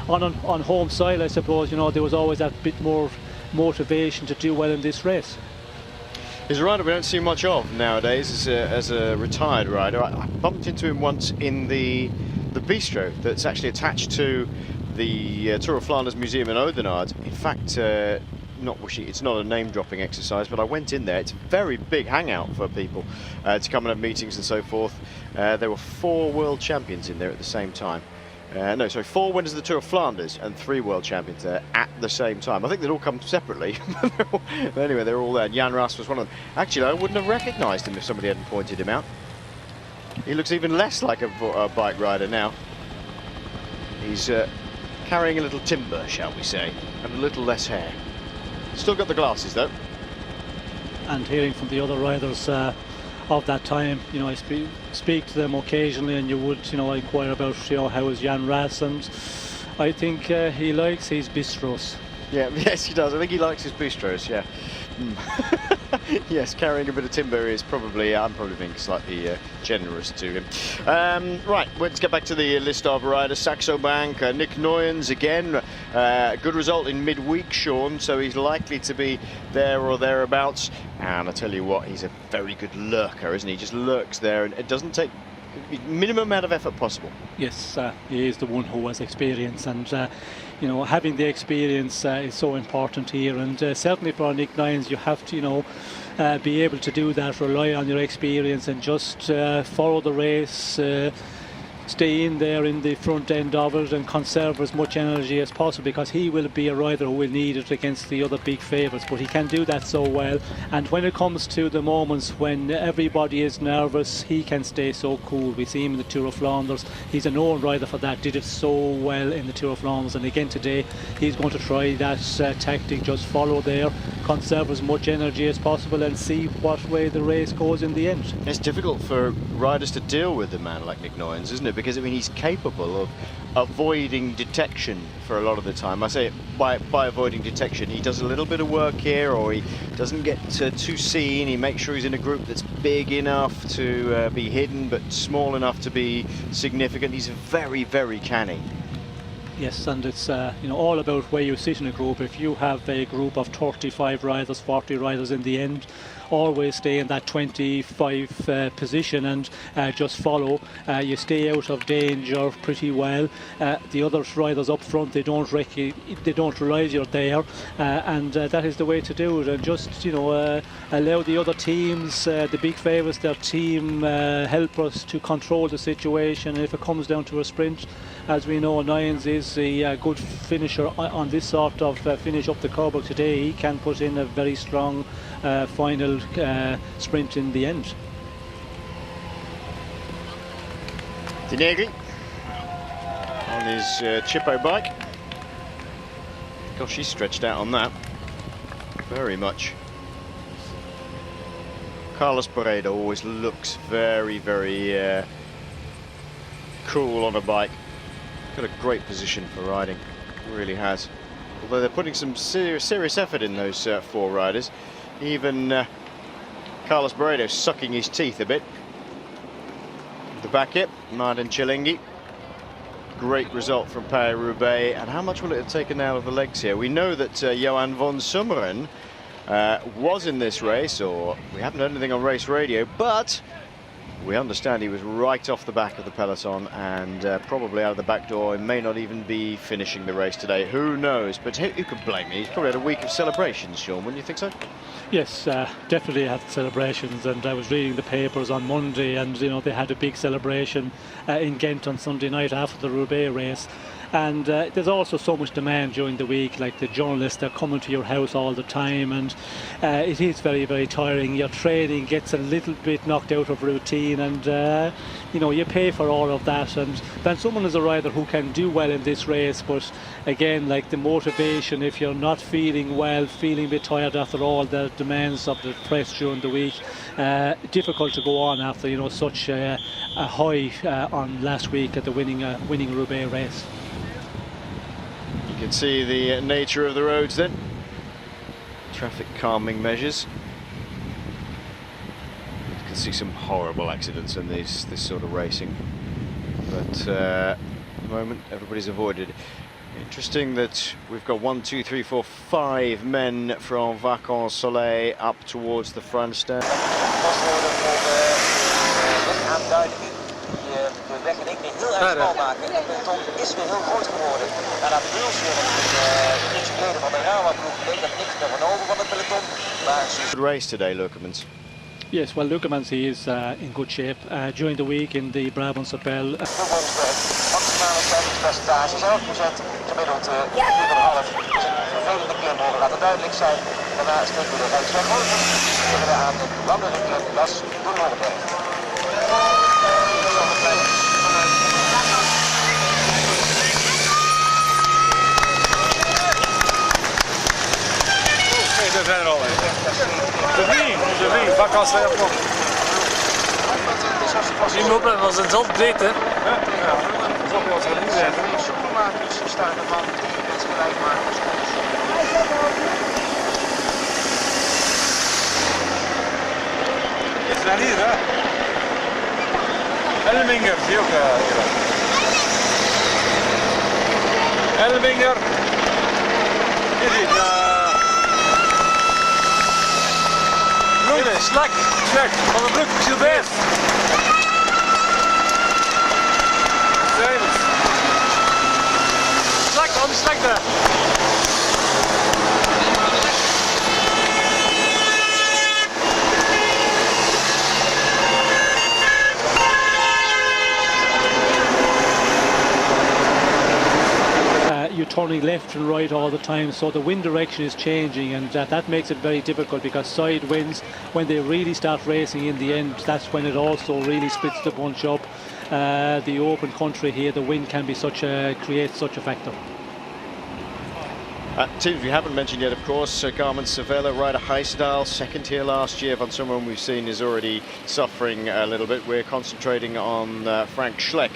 on home soil, I suppose, there was always that bit more motivation to do well in this race. He's a rider we don't see much of nowadays as a retired rider. I bumped into him once in the bistro that's actually attached to the Tour of Flanders Museum in Oudenaarde. In fact, it's not a name-dropping exercise, but I went in there. It's a very big hangout for people to come and have meetings and so forth. There were 4 world champions in there at the same time. 4 winners of the Tour of Flanders and 3 world champions there at the same time. I think they'd all come separately. But anyway, they're all there. Jan Ras was one of them. Actually, I wouldn't have recognised him if somebody hadn't pointed him out. He looks even less like a bike rider now. He's carrying a little timber, shall we say, and a little less hair. Still got the glasses, though. And hearing from the other riders of that time, I speak to them occasionally, and you would, inquire about, how is Jan Ras, and I think he likes his bistros. Yeah, yes, he does. I think he likes his bistros. Yeah. Yes, carrying a bit of timber is probably, I'm probably being slightly generous to him. Right, let's get back to the list of riders. Saxo Bank, Nick Nuyens again. Good result in midweek, Sean, so he's likely to be there or thereabouts. And I tell you what, he's a very good lurker, isn't he? Just lurks there, and it doesn't take minimum amount of effort possible. Yes, he is the one who has experience, and having the experience is so important here. And certainly for Nick Nuyens, you have to be able to do that, rely on your experience, and just follow the race, stay in there in the front end of it and conserve as much energy as possible, because he will be a rider who will need it against the other big favourites, but he can do that so well. And when it comes to the moments when everybody is nervous, he can stay so cool. We see him in the Tour of Flanders. He's a known rider for that, did it so well in the Tour of Flanders, and again today he's going to try that tactic, just follow there, conserve as much energy as possible and see what way the race goes in the end. It's difficult for riders to deal with a man like Nick Noyens, isn't it? Because I mean, he's capable of avoiding detection for a lot of the time. I say by avoiding detection, he does a little bit of work here, or he doesn't get too seen. He makes sure he's in a group that's big enough to be hidden, but small enough to be significant. He's very, very canny. Yes, and it's you know, all about where you sit in a group. If you have a group of 35 riders, 40 riders in the end, always stay in that 25 position and just follow. You stay out of danger pretty well. The other riders up front, they don't realise you're there, and that is the way to do it. And just, you know, allow the other teams, the big favourites, their team helpers to control the situation. And if it comes down to a sprint, as we know, Noyens is a good finisher on this sort of finish up the Coburg today. He can put in a very strong final sprint in the end. Denegri on his Chippo bike. Gosh, he's stretched out on that. Very much. Carlos Paredo always looks very, very cool on a bike. Got a great position for riding, really has. Although they're putting some serious effort in those 4 riders. Even Carlos Paredo sucking his teeth a bit. The back hip, Martin Cilengi. Great result from Paris-Roubaix. And how much will it have taken out of the legs here? We know that Johan von Summeren was in this race, or we haven't heard anything on race radio, but we understand he was right off the back of the peloton and probably out of the back door. He may not even be finishing the race today. Who knows? But who could blame him? He's probably had a week of celebrations, Sean, wouldn't you think so? Yes, definitely had celebrations, and I was reading the papers on Monday, and you know, they had a big celebration in Ghent on Sunday night after the Roubaix race. And there's also so much demand during the week, like the journalists, they're coming to your house all the time, and it is very, very tiring. Your training gets a little bit knocked out of routine, and you know, you pay for all of that. And Van Summeren is a rider who can do well in this race, but again, like the motivation, if you're not feeling well, feeling a bit tired after all the demands of the press during the week, difficult to go on after, you know, such a high on last week at the winning Roubaix race. You can see the nature of the roads then. Traffic calming measures. You can see some horrible accidents in this sort of racing, but at the moment everybody's avoided. Interesting that we've got 1, 2, 3, 4, 5 men from Vacances Soleil up towards the front stand. De weg in één keer heel erg smal maken. Het peloton is weer heel groot geworden. Nadat Wilson niks geleden van de Rawa-ploeg leek dat niks meer van over van het peloton. Good race today, Lukemans. Yes, well, Lukemans, he is in good shape during the week in the Brabant Sapel. Maximale tijdingspercentage is 11%, gemiddeld 4,5. Dus een vervelende klim mogen laten duidelijk zijn. Daarna steken we de rijksweg over. Tegen we aan de langere klim, dat is de Noorderberg. We zijn er al in. De wie, Vacances Soleil. Die moppen was een zand breed, hè? Ja, dat zal wel zijn inzetten. Supermakers staan de man met gelijkmakers. Is er hier, hè? Elminger, zie je ook hier. Elminger. Is het? Slak van de Broek, Gilbert. Slak, al die slak daar. turning left and right all the time, so the wind direction is changing, and that makes it very difficult, because side winds, when they really start racing in the end, that's when it also really splits the bunch up. The open country here, the wind can be creates such a factor. Teams we haven't mentioned yet, of course, Garmin Cervelo, Ryder Heisdal, second here last year. Van Sommeren, we've seen, is already suffering a little bit. We're concentrating on Frank Schleck,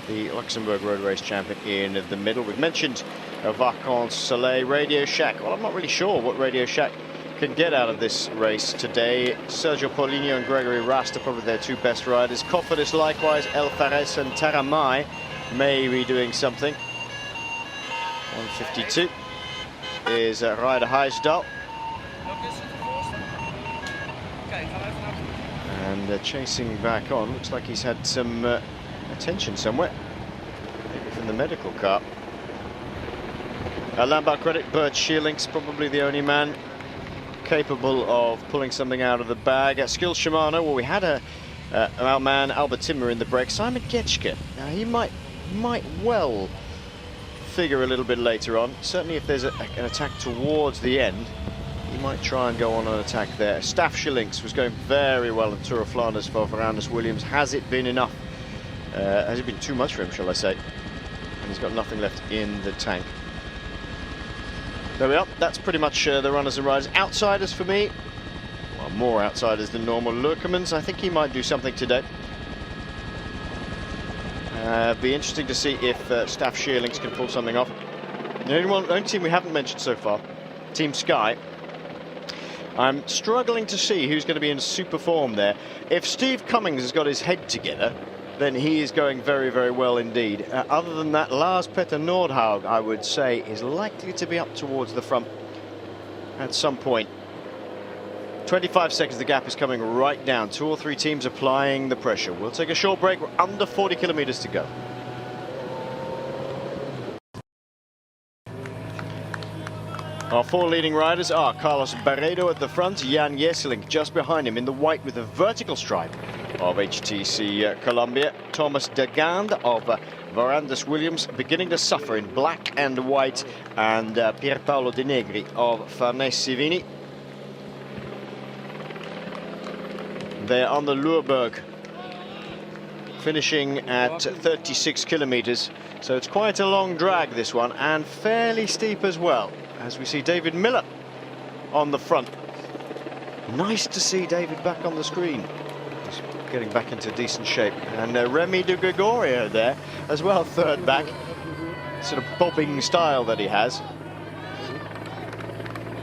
the Luxembourg Road Race champion, in the middle. We've mentioned Vacances Soleil, Radio Shack. Well, I'm not really sure what Radio Shack can get out of this race today. Sergio Paulinho and Gregory Rast are probably their two best riders. Cofidis likewise, El Fares and Taramai may be doing something. 152 is Ryder Heisdal. And chasing back on, looks like he's had some attention somewhere, maybe from the medical car. Landmark credit, Bert Schierlink's probably the only man capable of pulling something out of the bag. Skill Shimano, well, we had our man Albert Timmer in the break. Simon Getschke, now he might well figure a little bit later on. Certainly if there's an attack towards the end, he might try and go on an attack there. Staff Schillinks was going very well in Tour of Flanders for Ferrandis Williams. Has it been enough? Has it been too much for him, shall I say? And he's got nothing left in the tank. There we are. That's pretty much the runners and riders. Outsiders for me, well, more outsiders than normal. Lurkermans, I think he might do something today. Be interesting to see if Staff Schierlinks can pull something off. The only team we haven't mentioned so far, Team Sky. I'm struggling to see who's going to be in super form there. If Steve Cummings has got his head together, then he is going very, very well indeed. Other than that, Lars Petter Nordhaug, I would say, is likely to be up towards the front at some point. 25 seconds, the gap is coming right down. 2 or 3 teams applying the pressure. We'll take a short break. We're under 40 kilometers to go. Our 4 leading riders are Carlos Barredo at the front, Jan Jesselink just behind him in the white with a vertical stripe of HTC Columbia, Thomas de Gand of Ferrandis Williams beginning to suffer in black and white, and Pierpaolo De Negri of Farnese Vini. They're on the Luurberg, finishing at 36 kilometers, so it's quite a long drag, this one, and fairly steep as well, as we see David Miller on the front. Nice to see David back on the screen. He's getting back into decent shape. And Remy de Gregorio there as well, third back. Sort of bobbing style that he has.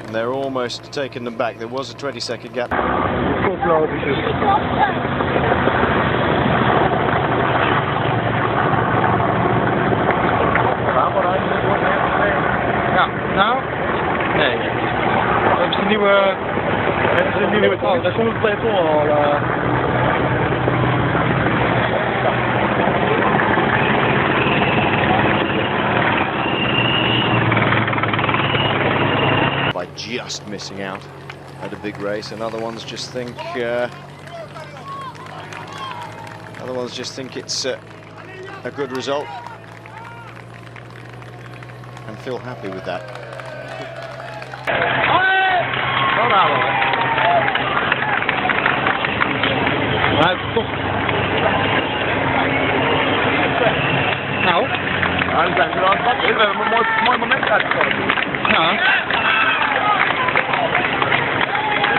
And they're almost taking them back. There was a 20-second gap. Ja, nou? Nee. Dat is een nieuwe... Het is een nieuwe... Oh, daar komt het peloton al. By just missing out at a big race, and other ones just think it's a good result and feel happy with that. Maar het is toch... Nou? Ja, die zijn er aan het pakken. We hebben een mooi moment uitgekomen. Ja.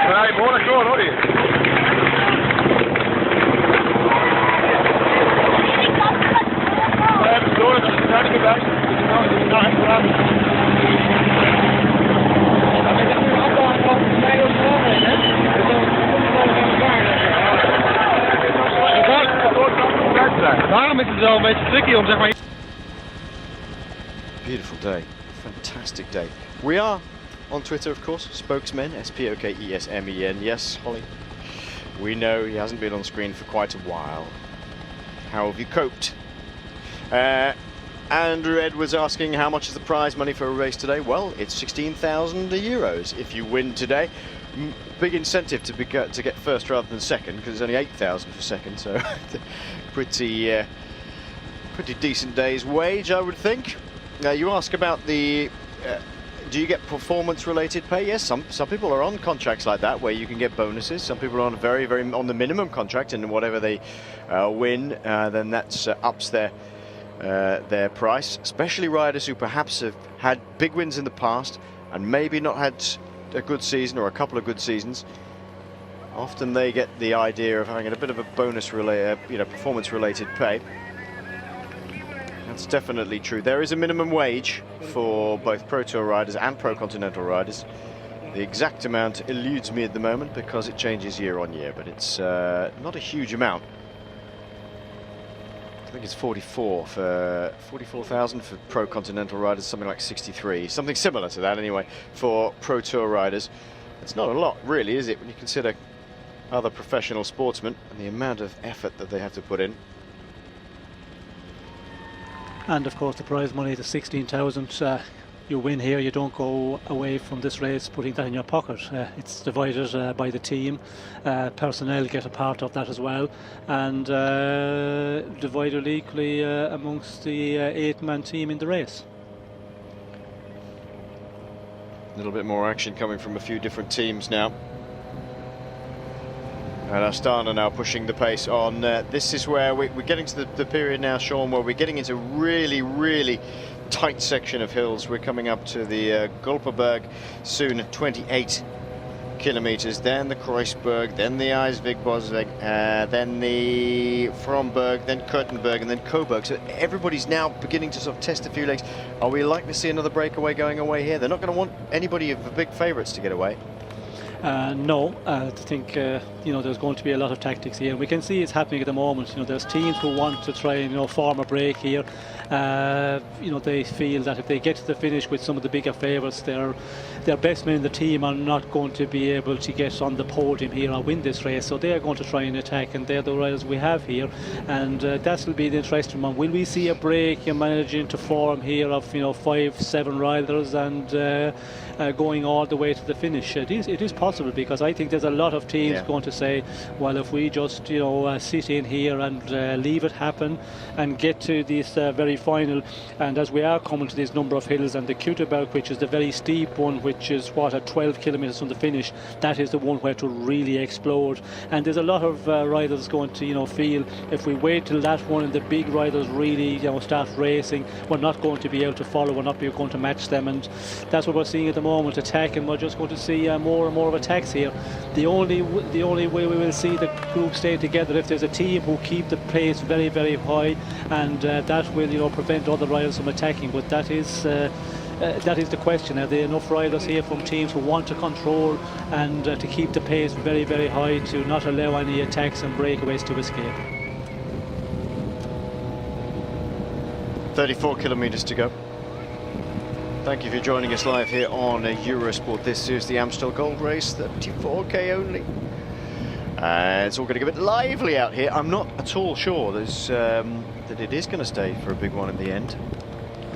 We rijden behoorlijk door, hoor hier. We hebben door, dat is een harde bewijs. Nou, echt vooruit. Ja, maar ik heb nu een aantal van mij ook belangrijk, hè? Dus dan komt het wel aan elkaar. Daarom is het wel een beetje tricky om, zeg maar... Beautiful day, fantastic day. We are on Twitter, of course, Spokesmen, S-P-O-K-E-S-M-E-N. Yes, Holly, we know he hasn't been on screen for quite a while. How have you coped? Andrew Edwards asking how much is the prize money for a race today? Well, it's 16,000 euros if you win today. Big incentive to get first rather than second, because it's only 8,000 for second, so pretty decent day's wage, I would think. Now you ask about the, do you get performance-related pay? Yes, some people are on contracts like that where you can get bonuses. Some people are on very on the minimum contract, and whatever they win, then that's ups their price. Especially riders who perhaps have had big wins in the past and maybe not had a good season or a couple of good seasons. Often they get the idea of having a bit of a bonus-related, performance-related pay. That's definitely true. There is a minimum wage for both Pro Tour riders and Pro Continental riders. The exact amount eludes me at the moment because it changes year on year, but it's not a huge amount. I think it's 44,000 for Pro Continental riders, something like 63, something similar to that anyway for Pro Tour riders. It's not a lot, really, is it, when you consider other professional sportsmen and the amount of effort that they have to put in. And of course the prize money, the 16,000, you win here, you don't go away from this race putting that in your pocket. It's divided by the team. Personnel get a part of that as well, and divided equally amongst the 8-man team in the race. A little bit more action coming from a few different teams now. And Astana now pushing the pace on. This is where we're getting to the period now, Sean, where we're getting into really tight section of hills. We're coming up to the Gulperberg soon, 28 kilometers, then the Kreuzberg, then the Eisweg-Bosweg, then the Fromberg, then Kurtenberg, and then Coburg. So everybody's now beginning to sort of test a few legs. Are we likely to see another breakaway going away here? They're not going to want anybody of the big favourites to get away. No, I think there's going to be a lot of tactics here. We can see it's happening at the moment. There's teams who want to try and form a break here. They feel that if they get to the finish with some of the bigger favourites, their best men in the team are not going to be able to get on the podium here or win this race. So they are going to try and attack, and they're the riders we have here. And that will be the interesting one. Will we see a break managing to form here of 5-7 riders and going all the way to the finish? It is possible, because I think there's a lot of teams going to say, well, if we just sit in here and leave it happen and get to this very final, and as we are coming to this number of hills, and the Kuterberg, which is the very steep one, which is at 12 kilometers from the finish, that is the one where to really explode. And there's a lot of riders going to feel, if we wait till that one and the big riders really start racing, we're not going to be able to follow, we're not going to match them. And that's what we're seeing at the moment, attack, and we're just going to see more and more of attacks here. The only way we will see the group staying together if there's a team who keep the pace very high, and that will prevent other riders from attacking. But that is the question. Are there enough riders here from teams who want to control and to keep the pace very high, to not allow any attacks and breakaways to escape? 34 kilometers to go. Thank you for joining us live here on Eurosport. This is the Amstel Gold Race, 34k only. It's all going to get a bit lively out here. I'm not at all sure that it is going to stay for a big one in the end.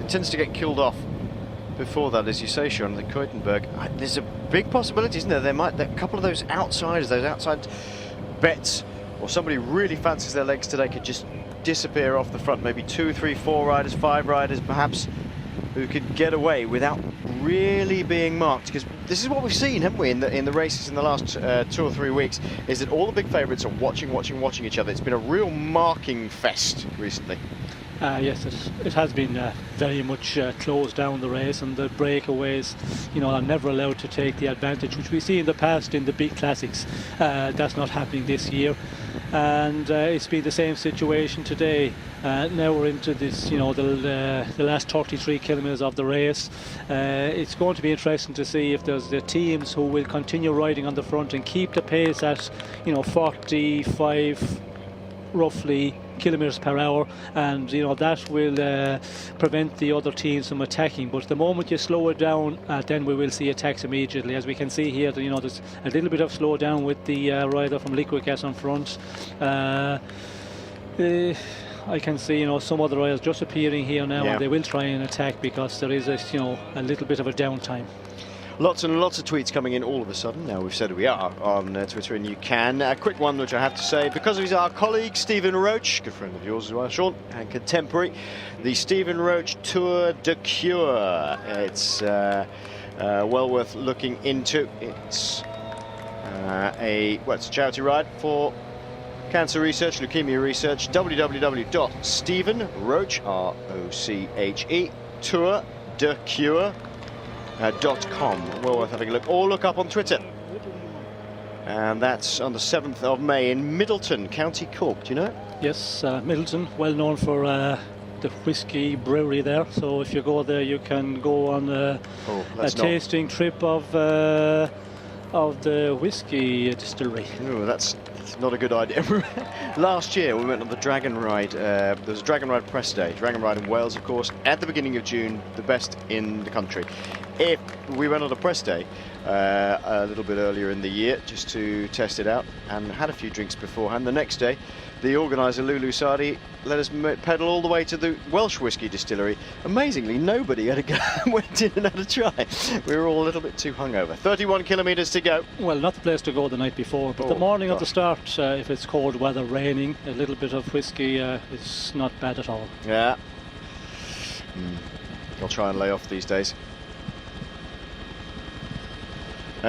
It tends to get killed off before that, as you say, Sean, the Kuitenberg. There's a big possibility, isn't there? A couple of those outsiders, those outside bets, or somebody really fancies their legs today, could just disappear off the front. Maybe 2, 3, 4 riders, 5 riders perhaps, who could get away without really being marked. Because this is what we've seen, haven't we, in the races in the last 2 or 3 weeks, is that all the big favourites are watching each other. It's been a real marking fest recently. Yes, it has been very much closed down, the race, and the breakaways are never allowed to take the advantage, which we see in the past in the big classics. That's not happening this year, and it's been the same situation today. Now we're into this, the last 33 kilometers of the race. It's going to be interesting to see if there's the teams who will continue riding on the front and keep the pace at 45 roughly kilometers per hour, and that will prevent the other teams from attacking. But the moment you slow it down, then we will see attacks immediately. As we can see here, there's a little bit of slowdown with the rider from Liquid Gas on front. I can see some other riders just appearing here now, and they will try and attack because there is a little bit of a downtime. Lots and lots of tweets coming in all of a sudden. Now we've said we are on Twitter, and you can. A quick one, which I have to say, because he's our colleague, Stephen Roach, good friend of yours as well, Sean, and contemporary, the Stephen Roach Tour de Cure. It's well worth looking into. It's it's a charity ride for cancer research, leukemia research. www.stephenroche, R-O-C-H-E, Tour de Cure. .com. Well worth having a look. Or look up on Twitter. And that's on the 7th of May in Middleton, County Cork. Do you know it? Yes, Middleton, well known for the whiskey brewery there. So if you go there, you can go on a tasting trip of the whiskey distillery. Oh, that's not a good idea. Last year we went on the Dragon Ride. There was a Dragon Ride press day. Dragon Ride in Wales, of course, at the beginning of June, the best in the country. If we went on a press day a little bit earlier in the year just to test it out and had a few drinks beforehand, the next day the organiser Lulu Sardi let us pedal all the way to the Welsh whiskey distillery. Amazingly, nobody had a go and went in and had a try. We were all a little bit too hungover. 31 kilometres to go. Well, not the place to go the night before, but the morning of the start, if it's cold weather, raining, a little bit of whiskey is not bad at all. Yeah. I'll try and lay off these days.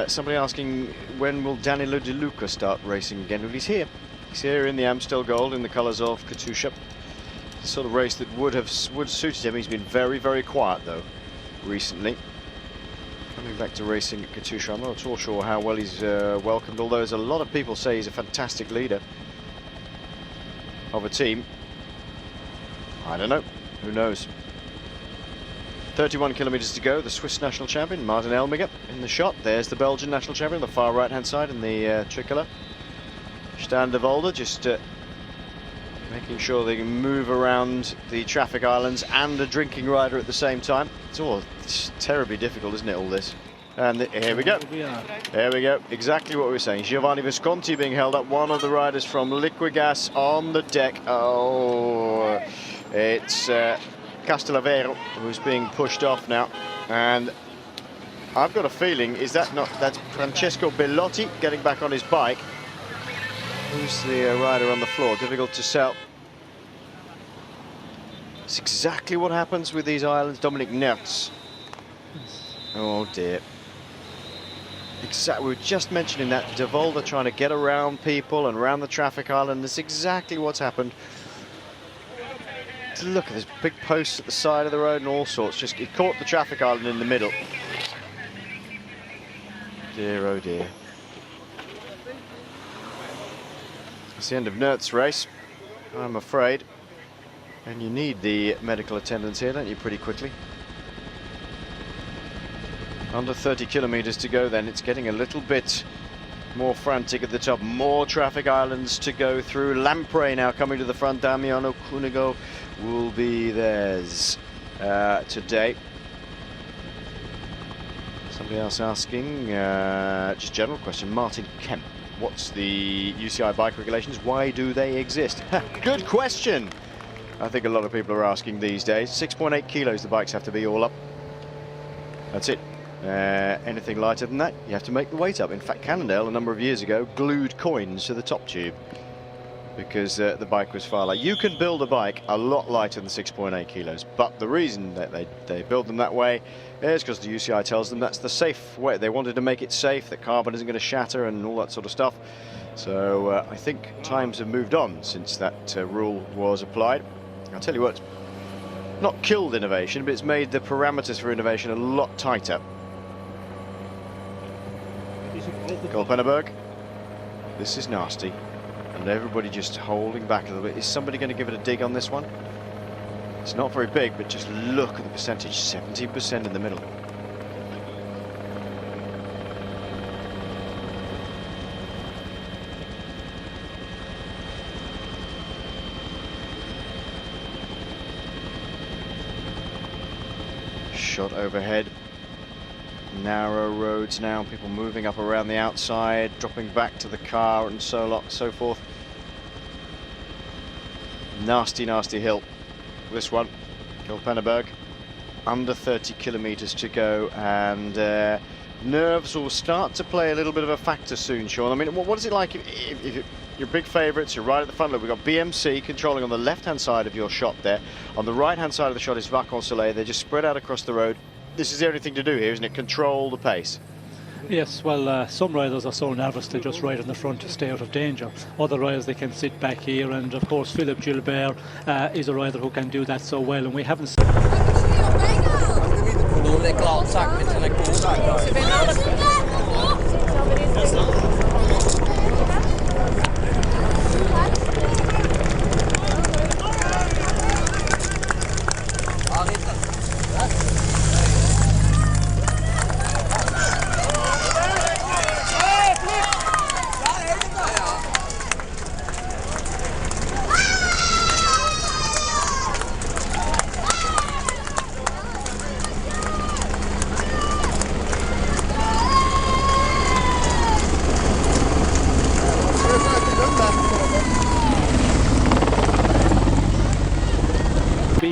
Somebody asking, when will Danilo De Luca start racing again? Well, he's here. He's here in the Amstel Gold in the colours of Katusha. The sort of race that would suited him. He's been very, very quiet though recently. Coming back to racing at Katusha, I'm not at all sure how well he's welcomed, although there's a lot of people say he's a fantastic leader of a team. I don't know. Who knows? 31 kilometres to go. The Swiss national champion, Martin Elmiger, in the shot. There's the Belgian national champion on the far right-hand side in the tricolour. Stan de Volder just making sure they can move around the traffic islands and a drinking rider at the same time. It's terribly difficult, isn't it, all this? And here we go. There we go. Exactly what we were saying. Giovanni Visconti being held up. One of the riders from Liquigas on the deck. Oh, it's Castellavero who's being pushed off now, and I've got a feeling that's Francesco Bellotti getting back on his bike. Who's the rider on the floor? Difficult to tell. It's exactly what happens with these islands. Dominic Nertz. Oh dear. Exactly. We were just mentioning that De Volder trying to get around people and around the traffic island. That's exactly what's happened. Look at this big posts at the side of the road and all sorts. Just it caught the traffic island in the middle. Dear, oh dear. It's the end of Nert's race, I'm afraid. And you need the medical attendants here, don't you, pretty quickly? Under 30 kilometres to go then. It's getting a little bit more frantic at the top. More traffic islands to go through. Lamprey now coming to the front. Damiano Cunego will be theirs today. Somebody else asking, just general question, Martin Kemp. What's the UCI bike regulations? Why do they exist? Good question. I think a lot of people are asking these days. 6.8 kilos the bikes have to be all up. That's it. Anything lighter than that, you have to make the weight up. In fact, Cannondale a number of years ago glued coins to the top tube because the bike was far light. You can build a bike a lot lighter than 6.8 kilos, but the reason that they build them that way is because the UCI tells them that's the safe way. They wanted to make it safe, that carbon isn't going to shatter and all that sort of stuff. So I think times have moved on since that rule was applied. I'll tell you what, not killed innovation, but it's made the parameters for innovation a lot tighter. Kolpenneberg, this is nasty, and everybody just holding back a little bit. Is somebody going to give it a dig on this one? It's not very big, but just look at the percentage, 70% in the middle. Shot overhead. Narrow roads now, people moving up around the outside, dropping back to the car and so forth. Nasty, nasty hill. This one, Kolpenneberg. Under 30 kilometres to go, and nerves will start to play a little bit of a factor soon, Sean. I mean, what is it like if you're big favourites, you're right at the front? Look, we've got BMC controlling on the left-hand side of your shot there. On the right-hand side of the shot is Vacansoleil. They're just spread out across the road. This is the only thing to do here, isn't it? Control the pace. Yes, well, some riders are so nervous they just ride in the front to stay out of danger. Other riders, they can sit back here, and of course Philippe Gilbert is a rider who can do that so well, and we haven't seen...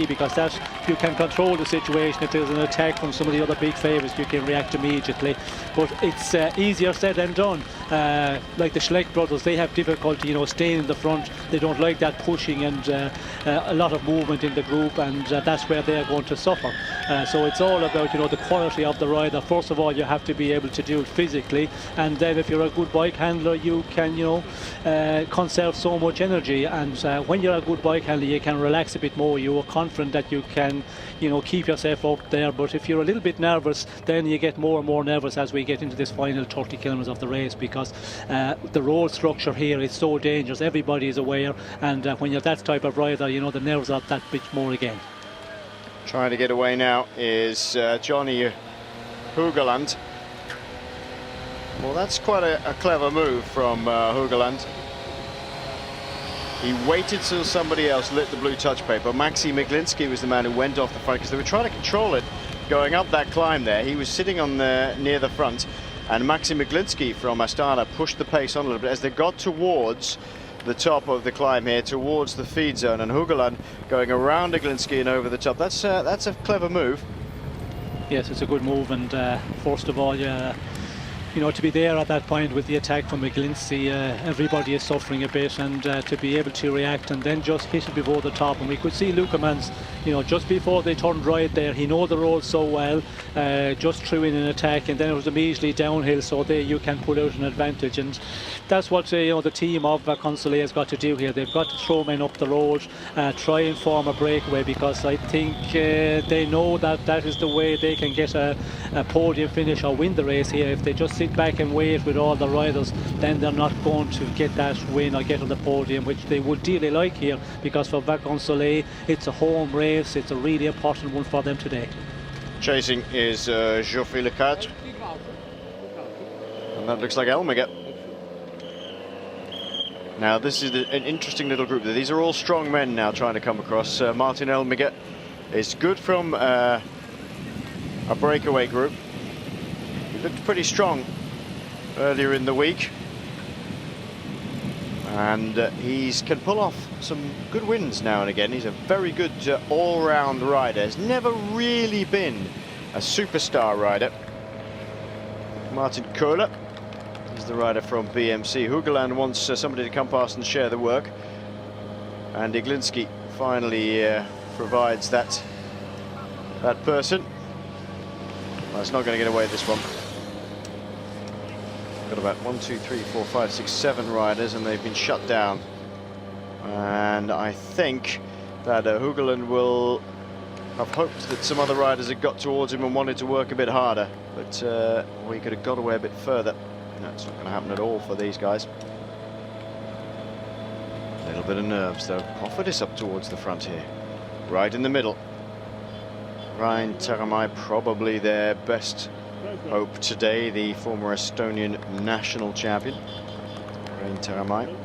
because that you can control the situation. If there's an attack from some of the other big favourites, you can react immediately, but it's easier said than done. Like the Schleck brothers, they have difficulty, you know, staying in the front. They don't like that pushing and a lot of movement in the group, and that's where they're going to suffer. So it's all about, you know, the quality of the rider. First of all, you have to be able to do it physically, and then if you're a good bike handler, you can, you know, conserve so much energy. And when you're a good bike handler, you can relax a bit more. You are confident that you can, you know, keep yourself up there. But if you're a little bit nervous, then you get more and more nervous as we get into this final 30 kilometers of the race, because the road structure here is so dangerous. Everybody is aware, and when you're that type of rider, you know, the nerves are that bit more again. Trying to get away now is Johnny Hogeland. Well, that's quite a clever move from Hogeland. He waited till somebody else lit the blue touch paper. Maxi Miglinski was the man who went off the front, because they were trying to control it going up that climb there. He was sitting on near the front, and Maxi Miglinski from Astana pushed the pace on a little bit as they got towards the top of the climb here, towards the feed zone, and Hogeland going around Miglinski and over the top. That's a clever move. Yes, it's a good move, and first of all, you know, to be there at that point with the attack from Miglinski, everybody is suffering a bit, and to be able to react and then just hit it before the top. And we could see Lukermans, you know, just before they turned right there, he knows the road so well, just threw in an attack, and then it was immediately downhill, so there you can pull out an advantage. And that's what you know, the team of Vacansoleil has got to do here. They've got to throw men up the road, try and form a breakaway, because I think they know that that is the way they can get a podium finish or win the race here. If they just sit back and wait with all the riders, then they're not going to get that win or get on the podium, which they would dearly like here, because for Vacansoleil it's a home race. It's a really important one for them today. Chasing is Geoffrey Lecadre, and that looks like Elmiger. Now this is an interesting little group. These are all strong men now trying to come across. Martin Elmiger is good from a breakaway group. He looked pretty strong earlier in the week, and he can pull off some good wins now and again. He's a very good all-round rider. Has never really been a superstar rider. Martin Kohler is the rider from BMC. Hogeland wants somebody to come past and share the work, and Iglinski finally provides that person. Well, it's not going to get away this one. Got about 1, 2, 3, 4, 5, 6, 7 riders, and they've been shut down. And I think that Hogeland will have hoped that some other riders had got towards him and wanted to work a bit harder, but he could have got away a bit further. No, it's not going to happen at all for these guys. A little bit of nerves though. Profit up towards the front here, right in the middle. Ryan Taramai, probably their best hope today, the former Estonian national champion, Ryan Taramai.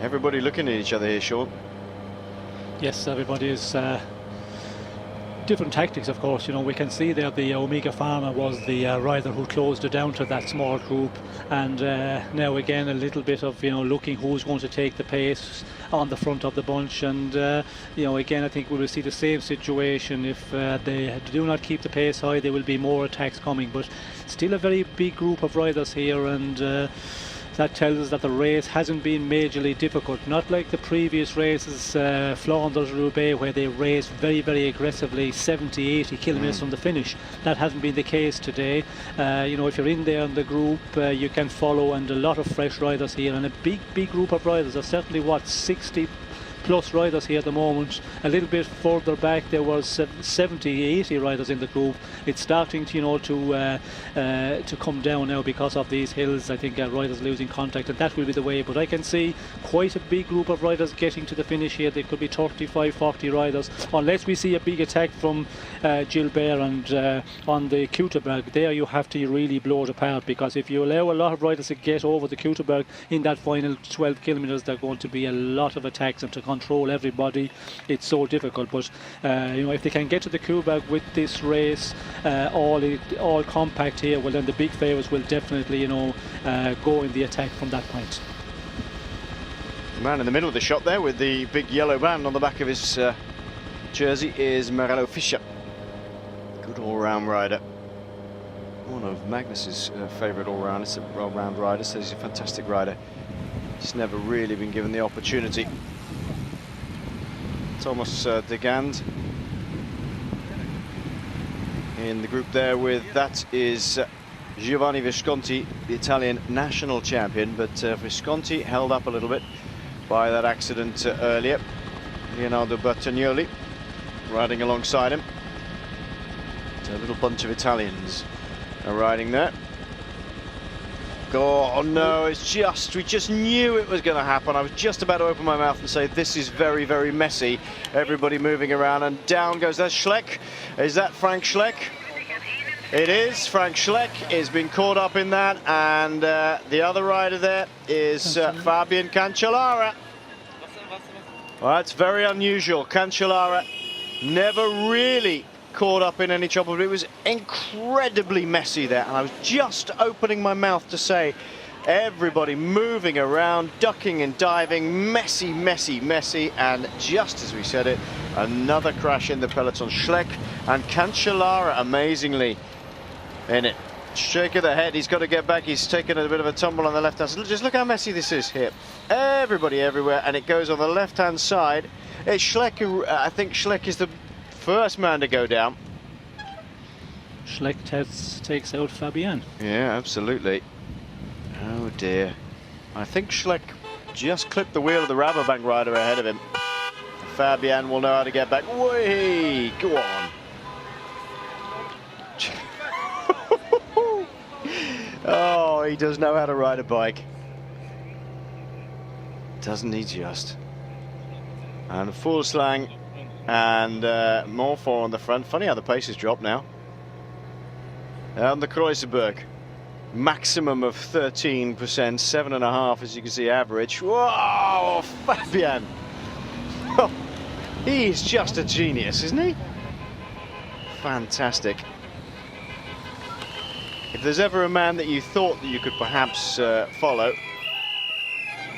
Everybody looking at each other here, Sean. Yes, everybody is different tactics, of course. You know, we can see there the Omega Pharma was the rider who closed it down to that small group, and now again a little bit of, you know, looking who's going to take the pace on the front of the bunch, and you know, again I think we will see the same situation. If they do not keep the pace high, there will be more attacks coming, but still a very big group of riders here, and that tells us that the race hasn't been majorly difficult, not like the previous races, Flanders, Roubaix, where they raced very, very aggressively 70-80 kilometres from the finish. That hasn't been the case today. You know, if you're in there in the group, you can follow, and a lot of fresh riders here, and a big group of riders. There's certainly, what, 60 plus riders here at the moment. A little bit further back there was 70-80 riders in the group. It's starting to, you know, to come down now because of these hills. I think riders losing contact, and that will be the way. But I can see quite a big group of riders getting to the finish here. There could be 35-40 riders, unless we see a big attack from Gilbert and on the Kuterberg. There you have to really blow it apart, because if you allow a lot of riders to get over the Kuterberg in that final 12 kilometres, there are going to be a lot of attacks, and to control everybody, it's so difficult. But you know, if they can get to the Kuterberg with this race all compact here, well then the big favourites will definitely, you know, go in the attack from that point. The man in the middle of the shot there with the big yellow band on the back of his jersey is Morello Fischer. Good all-round rider. One of Magnus's favourite all-round riders. So he's a fantastic rider. Just never really been given the opportunity. Thomas de Gand in the group there with, that is Giovanni Visconti, the Italian national champion, but Visconti held up a little bit by that accident earlier. Leonardo Bertagnoli riding alongside him. So a little bunch of Italians are riding there. Oh no, it's just, we just knew it was going to happen. I was just about to open my mouth and say this is very, very messy. Everybody moving around, and down goes that Schleck. Is that Frank Schleck? It is. Frank Schleck has been caught up in that, and the other rider there is Fabian Cancellara. Well, that's very unusual. Cancellara never really caught up in any trouble, but it was incredibly messy there, and I was just opening my mouth to say everybody moving around, ducking and diving, messy, and just as we said it, another crash in the peloton. Schleck and Cancellara amazingly in it. Shake of the head, he's got to get back. He's taken a bit of a tumble on the left hand side. Just look how messy this is here. Everybody everywhere, and it goes on the left hand side. It's Schleck who, I think Schleck is the first man to go down. Schleck takes out Fabian. Yeah, absolutely. Oh dear. I think Schleck just clipped the wheel of the Rabobank rider ahead of him. Fabian will know how to get back. Whee! Go on. Oh, he does know how to ride a bike. Doesn't he just? And full slang. And more four on the front. Funny how the pace has dropped now. On the Kreuzberg, maximum of 13%, 7.5 as you can see average. Whoa, Fabian! Oh, he's just a genius, isn't he? Fantastic. If there's ever a man that you thought that you could perhaps follow,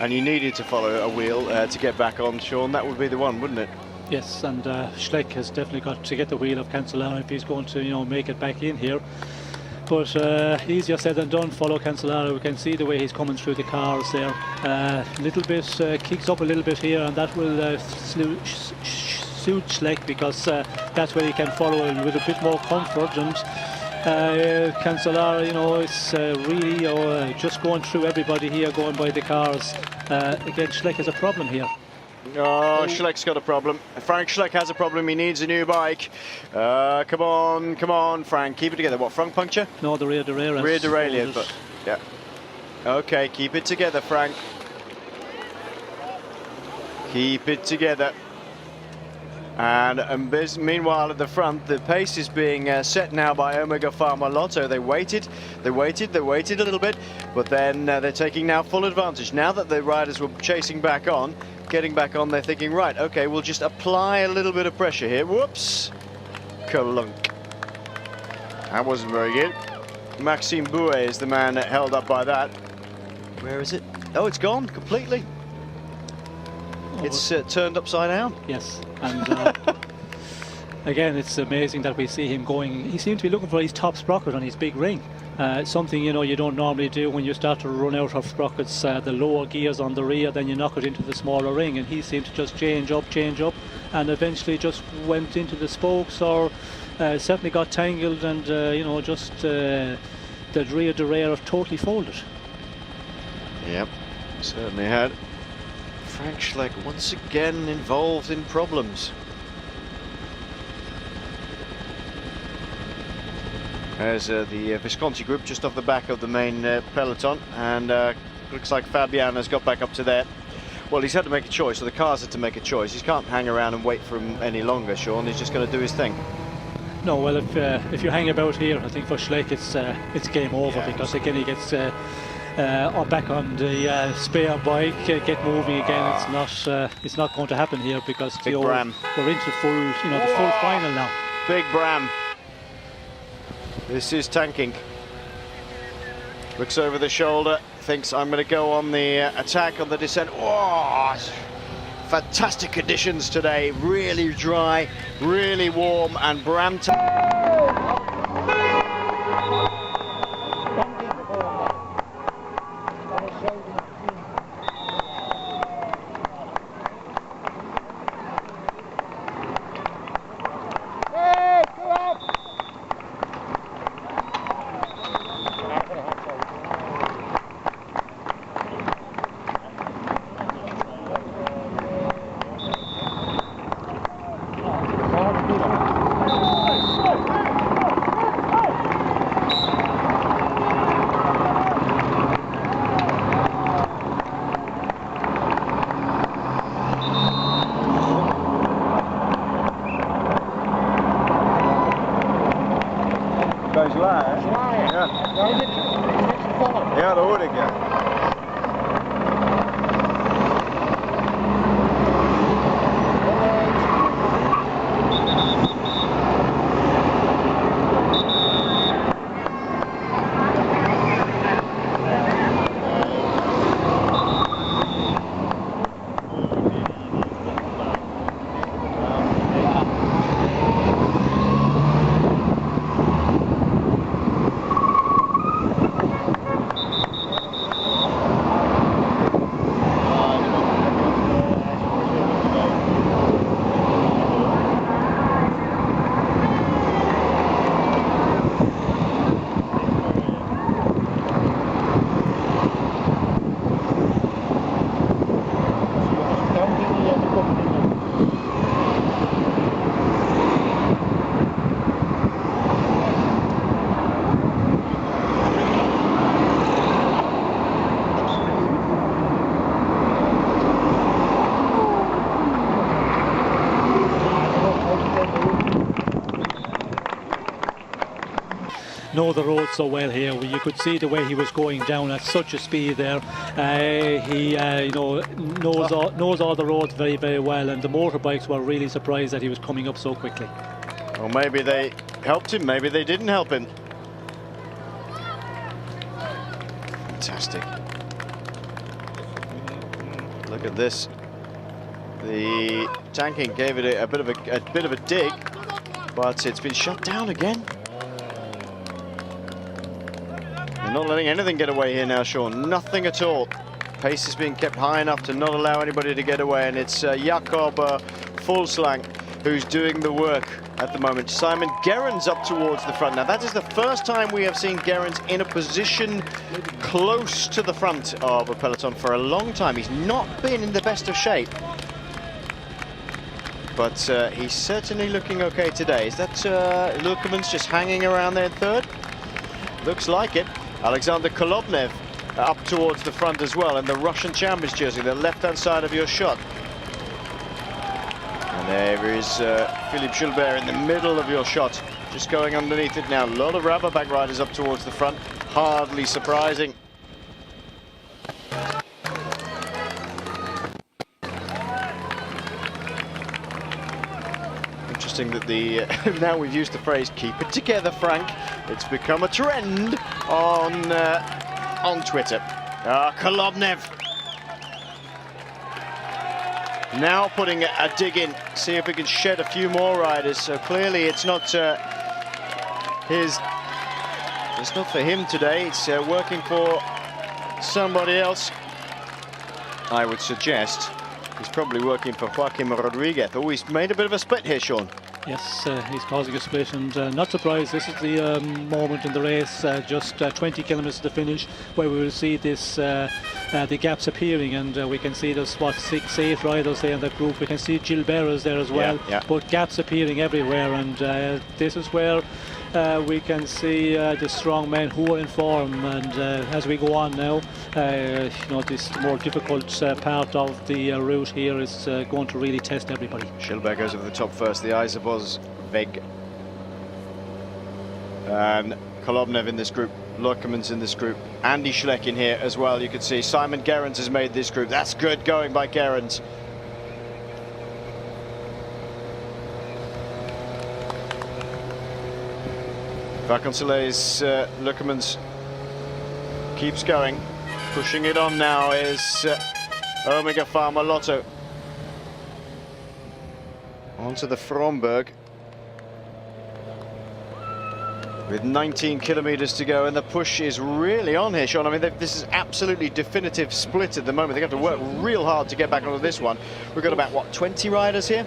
and you needed to follow a wheel to get back on, Sean, that would be the one, wouldn't it? Yes, and Schleck has definitely got to get the wheel of Cancellara if he's going to, you know, make it back in here. But easier said than done. Follow Cancellara. We can see the way he's coming through the cars there. Little bit kicks up a little bit here, and that will suit Schleck, because that's where he can follow him with a bit more comfort. And Cancellara, you know, is really just going through everybody here, going by the cars. Again, Schleck has a problem here. Oh, Schleck's got a problem. Frank Schleck has a problem. He needs a new bike. Come on, Frank. Keep it together. What, front puncture? No, the rear derailleur. Rear derailleur, but yeah. Okay, keep it together, Frank. Keep it together. And meanwhile at the front, the pace is being set now by Omega Pharma Lotto. They waited a little bit, but then they're taking now full advantage. Now that the riders were chasing back on, getting back on, they're thinking, right, okay, we'll just apply a little bit of pressure here. Whoops! Kalunk. That wasn't very good. Maxime Bouet is the man that held up by that. Where is it? Oh, it's gone completely. It's turned upside down. Yes, and again, it's amazing that we see him going. He seemed to be looking for his top sprocket on his big ring. Something, you know, you don't normally do when you start to run out of sprockets. The lower gears on the rear, then you knock it into the smaller ring, and he seemed to just change up, and eventually just went into the spokes, or certainly got tangled, and you know, just the rear derailleur totally folded. Yep, certainly had. Frank Schleck once again involved in problems. There's the Visconti group just off the back of the main peloton, and looks like Fabian has got back up to there. Well, he's had to make a choice, or the cars had to make a choice. He can't hang around and wait for him any longer, Sean. He's just going to do his thing. No, well, if you hang about here, I think for Schleck it's game over, because again he gets back on the spare bike, get moving again. It's not going to happen here, because Big Bram. We're into full, you know, the full final now. Big Bram. This is tanking. Looks over the shoulder, thinks I'm going to go on the attack on the descent. Oh, fantastic conditions today. Really dry, really warm, and Bram. Ja, dat hoor ik, ja. Know the road so well here. You could see the way he was going down at such a speed there. He you know, knows all the roads very, very well, and the motorbikes were really surprised that he was coming up so quickly. Well, maybe they helped him, maybe they didn't help him. Fantastic. Look at this. The tanking gave it a bit of a dig, but it's been shut down again. They're not letting anything get away here now, Sean. Nothing at all. Pace is being kept high enough to not allow anybody to get away, and it's Jakob Volslang who's doing the work at the moment. Simon Gerrans up towards the front. Now, that is the first time we have seen Gerrans in a position close to the front of a peloton for a long time. He's not been in the best of shape, but he's certainly looking okay today. Is that Lukemans just hanging around there in third? Looks like it. Alexander Kolobnev up towards the front as well in the Russian Champions jersey, the left-hand side of your shot. And there is Philippe Gilbert in the middle of your shot, just going underneath it now. A lot of Rabobank riders up towards the front, hardly surprising. interesting that the now we've used the phrase "keep it together, Frank." It's become a trend on Twitter. Kolobnev now putting a dig in, see if we can shed a few more riders. So clearly it's not it's not for him today. It's working for somebody else. I would suggest he's probably working for Joaquim Rodriguez. Oh, he's made a bit of a split here, Sean. Yes, he's causing a split, and not surprised. This is the moment in the race, just 20 kilometers to the finish, where we will see this the gaps appearing, and we can see there's what 6, 8 riders there in that group. We can see Gilbert is there as well, but gaps appearing everywhere, and this is where we can see the strong men who are in form, and as we go on now, you know, this more difficult part of the route here is going to really test everybody. Gilbert goes over the top first, the Isabos Veg. And Kolobnev in this group, Leukermans in this group, Andy Schleck in here as well. You can see Simon Gerrans has made this group. That's good going by Gerrans. Vacansoleil's Leukermans keeps going. Pushing it on now is Omega Pharma Lotto. Onto the Fromberg. With 19 kilometers to go, and the push is really on here, Sean. I mean, this is absolutely definitive split at the moment. They have to work real hard to get back onto this one. We've got about, what, 20 riders here?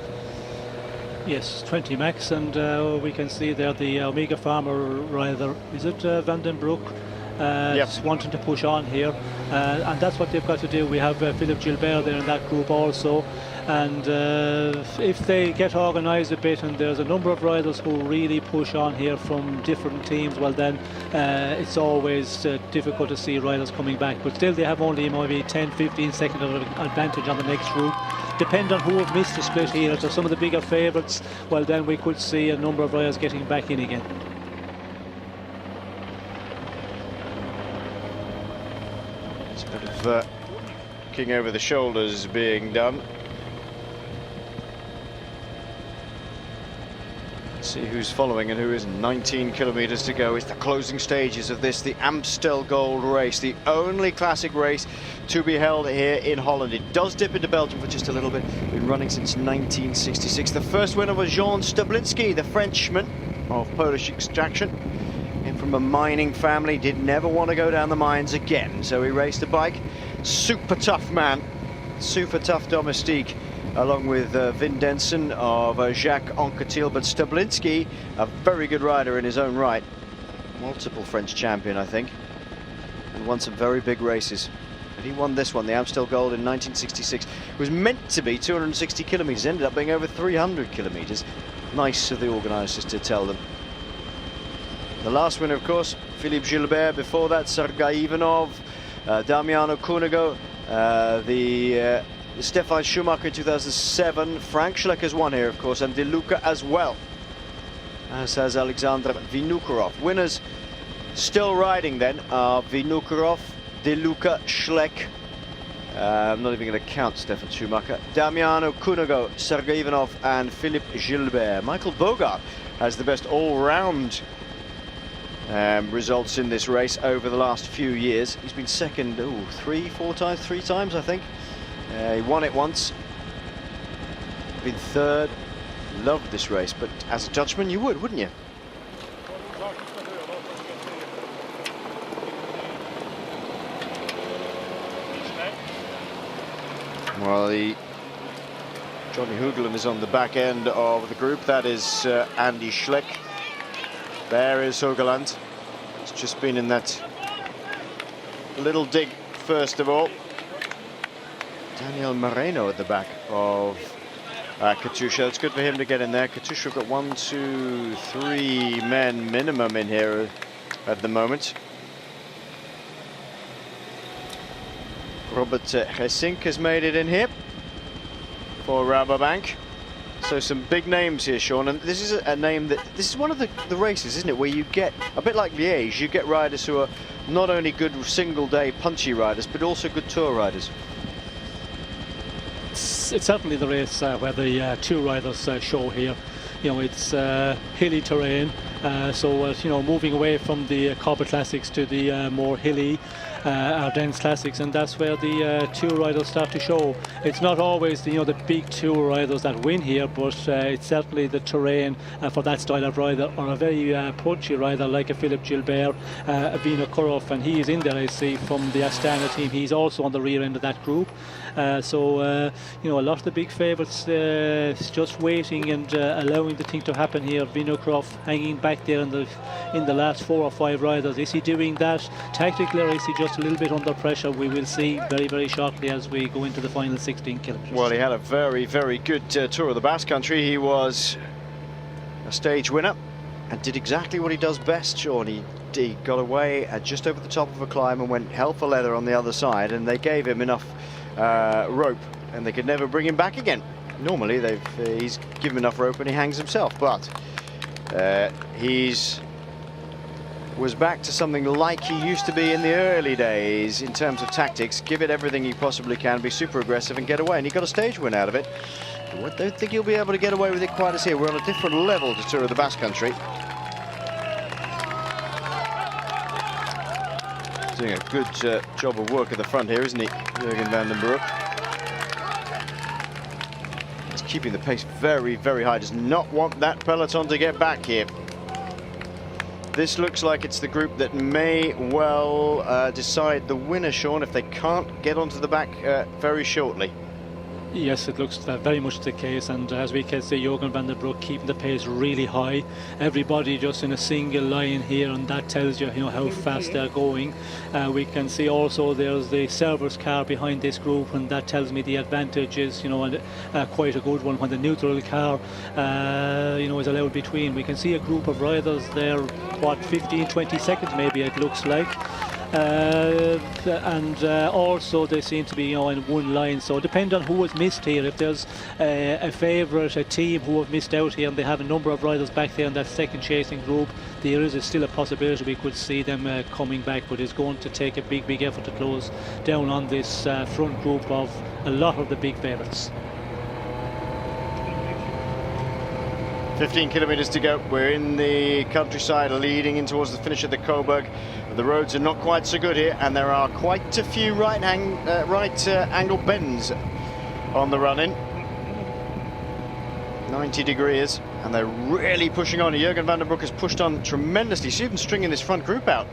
Yes, 20 max, and we can see there the Omega Pharma rider. Is it Van den Broek? Yep. Wanting to push on here, and that's what they've got to do. We have Philippe Gilbert there in that group also, and if they get organised a bit, and there's a number of riders who really push on here from different teams, well then it's always difficult to see riders coming back, but still they have only maybe 10-15 seconds of advantage on the next route. Depend on who have missed the split here. So some of the bigger favourites, well then we could see a number of riders getting back in again. It's a bit of looking over the shoulders being done. Let's see who's following and who isn't. 19 kilometers to go. It's the closing stages of this, the Amstel Gold Race, the only classic race to be held here in Holland. It does dip into Belgium for just a little bit. Been running since 1966. The first winner was Jean Stablinski, the Frenchman of Polish extraction. Came from a mining family, did never want to go down the mines again, so he raced a bike. Super tough man, super tough domestique, along with Vin Denson of Jacques Anquetil. But Stablinski, a very good rider in his own right. Multiple French champion, I think, and won some very big races. But he won this one, the Amstel Gold, in 1966. It was meant to be 260 kilometers, ended up being over 300 kilometers. Nice of the organisers to tell them. The last winner, of course, Philippe Gilbert. Before that, Sergei Ivanov, Damiano Cunego, the Stefan Schumacher in 2007. Frank Schleck has won here, of course, and De Luca as well, as has Alexander Vinokurov. Winners still riding then are Vinokurov, De Luca, Schleck. I'm not even going to count Stefan Schumacher. Damiano Cunego, Sergei Ivanov, and Philippe Gilbert. Michael Bogart has the best all-round results in this race over the last few years. He's been second, three times, I think. He won it once, been third. Loved this race, but as a judgment you would, wouldn't you? Well, Johnny Hoogland is on the back end of the group. That is Andy Schleck. There is Hoogland. He's just been in that little dig first of all. Daniel Moreno at the back of Katusha. It's good for him to get in there. Katusha got 1, 2, 3 men minimum in here at the moment. Robert Hesink has made it in here for Rabobank. So some big names here, Sean, and this is a name that, this is one of the races, isn't it, where you get, a bit like Liège, you get riders who are not only good single day punchy riders, but also good tour riders. It's certainly the race where the two riders show here. you know, it's hilly terrain. So you know, moving away from the Copper Classics to the more hilly Ardennes Classics, and that's where the tour riders start to show. It's not always the, you know, the big tour riders that win here, but it's certainly the terrain for that style of rider, or a very punchy rider like a Philippe Gilbert, a Vinokurov, and he is in there, I see, from the Astana team. He's also on the rear end of that group. So you know, a lot of the big favourites just waiting and allowing the thing to happen here. Vinokurov hanging back there in the last 4 or 5 riders. Is he doing that tactically, or is he just a little bit under pressure? We will see very, very shortly as we go into the final 16 kilometres. Well, he had a very, very good tour of the Basque Country. He was a stage winner and did exactly what he does best, Sean. He got away at just over the top of a climb and went hell for leather on the other side, and they gave him enough rope and they could never bring him back again. Normally he's given enough rope and he hangs himself, but he's was back to something like he used to be in the early days in terms of tactics. Give it everything he possibly can, be super aggressive and get away, and he got a stage win out of it. I don't think he'll be able to get away with it quite as here. We're on a different level to Tour of the Basque Country. Doing a good job of work at the front here, isn't he, Jürgen van den Broek? He's keeping the pace very, very high. Does not want that peloton to get back here. This looks like it's the group that may well decide the winner, Sean, if they can't get onto the back very shortly. Yes, it looks very much the case, and as we can see, Jürgen van den Broek keeping the pace really high. Everybody just in a single line here, and that tells you, you know, how fast they're going. We can see also there's the servers car behind this group, and that tells me the advantage is, you know, quite a good one when the neutral car, you know, is allowed between. We can see a group of riders there, what, 15-20 seconds maybe it looks like. And also they seem to be, you know, in one line, so depend on who has missed here. If there's a favourite, a team who have missed out here and they have a number of riders back there in that second chasing group, there is still a possibility we could see them coming back, but it's going to take a big effort to close down on this front group of a lot of the big favourites. 15 kilometres to go. We're in the countryside leading in towards the finish of the Coburg. The roads are not quite so good here, and there are quite a few right angle bends on the run-in. 90 degrees, and they're really pushing on. Jürgen van den Broek has pushed on tremendously. She's even stringing this front group out.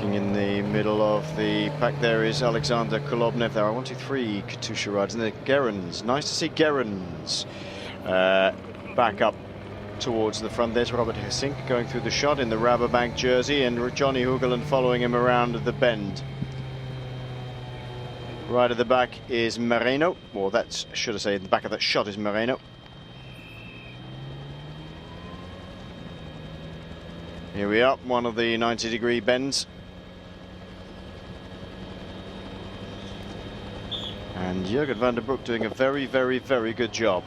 In the middle of the pack there is Alexander Kolobnev. There are 1, 2, 3 Katusha riders, and the Gerrans. Nice to see Gerrans back up towards the front. There's Robert Hessink going through the shot in the Rabobank jersey, and Johnny Hugeland following him around the bend. Right at the back is Moreno. Well, that's, should I say, in the back of that shot is Moreno. Here we are, one of the 90-degree bends. And Jürgen van den Broek doing a very, very, very good job.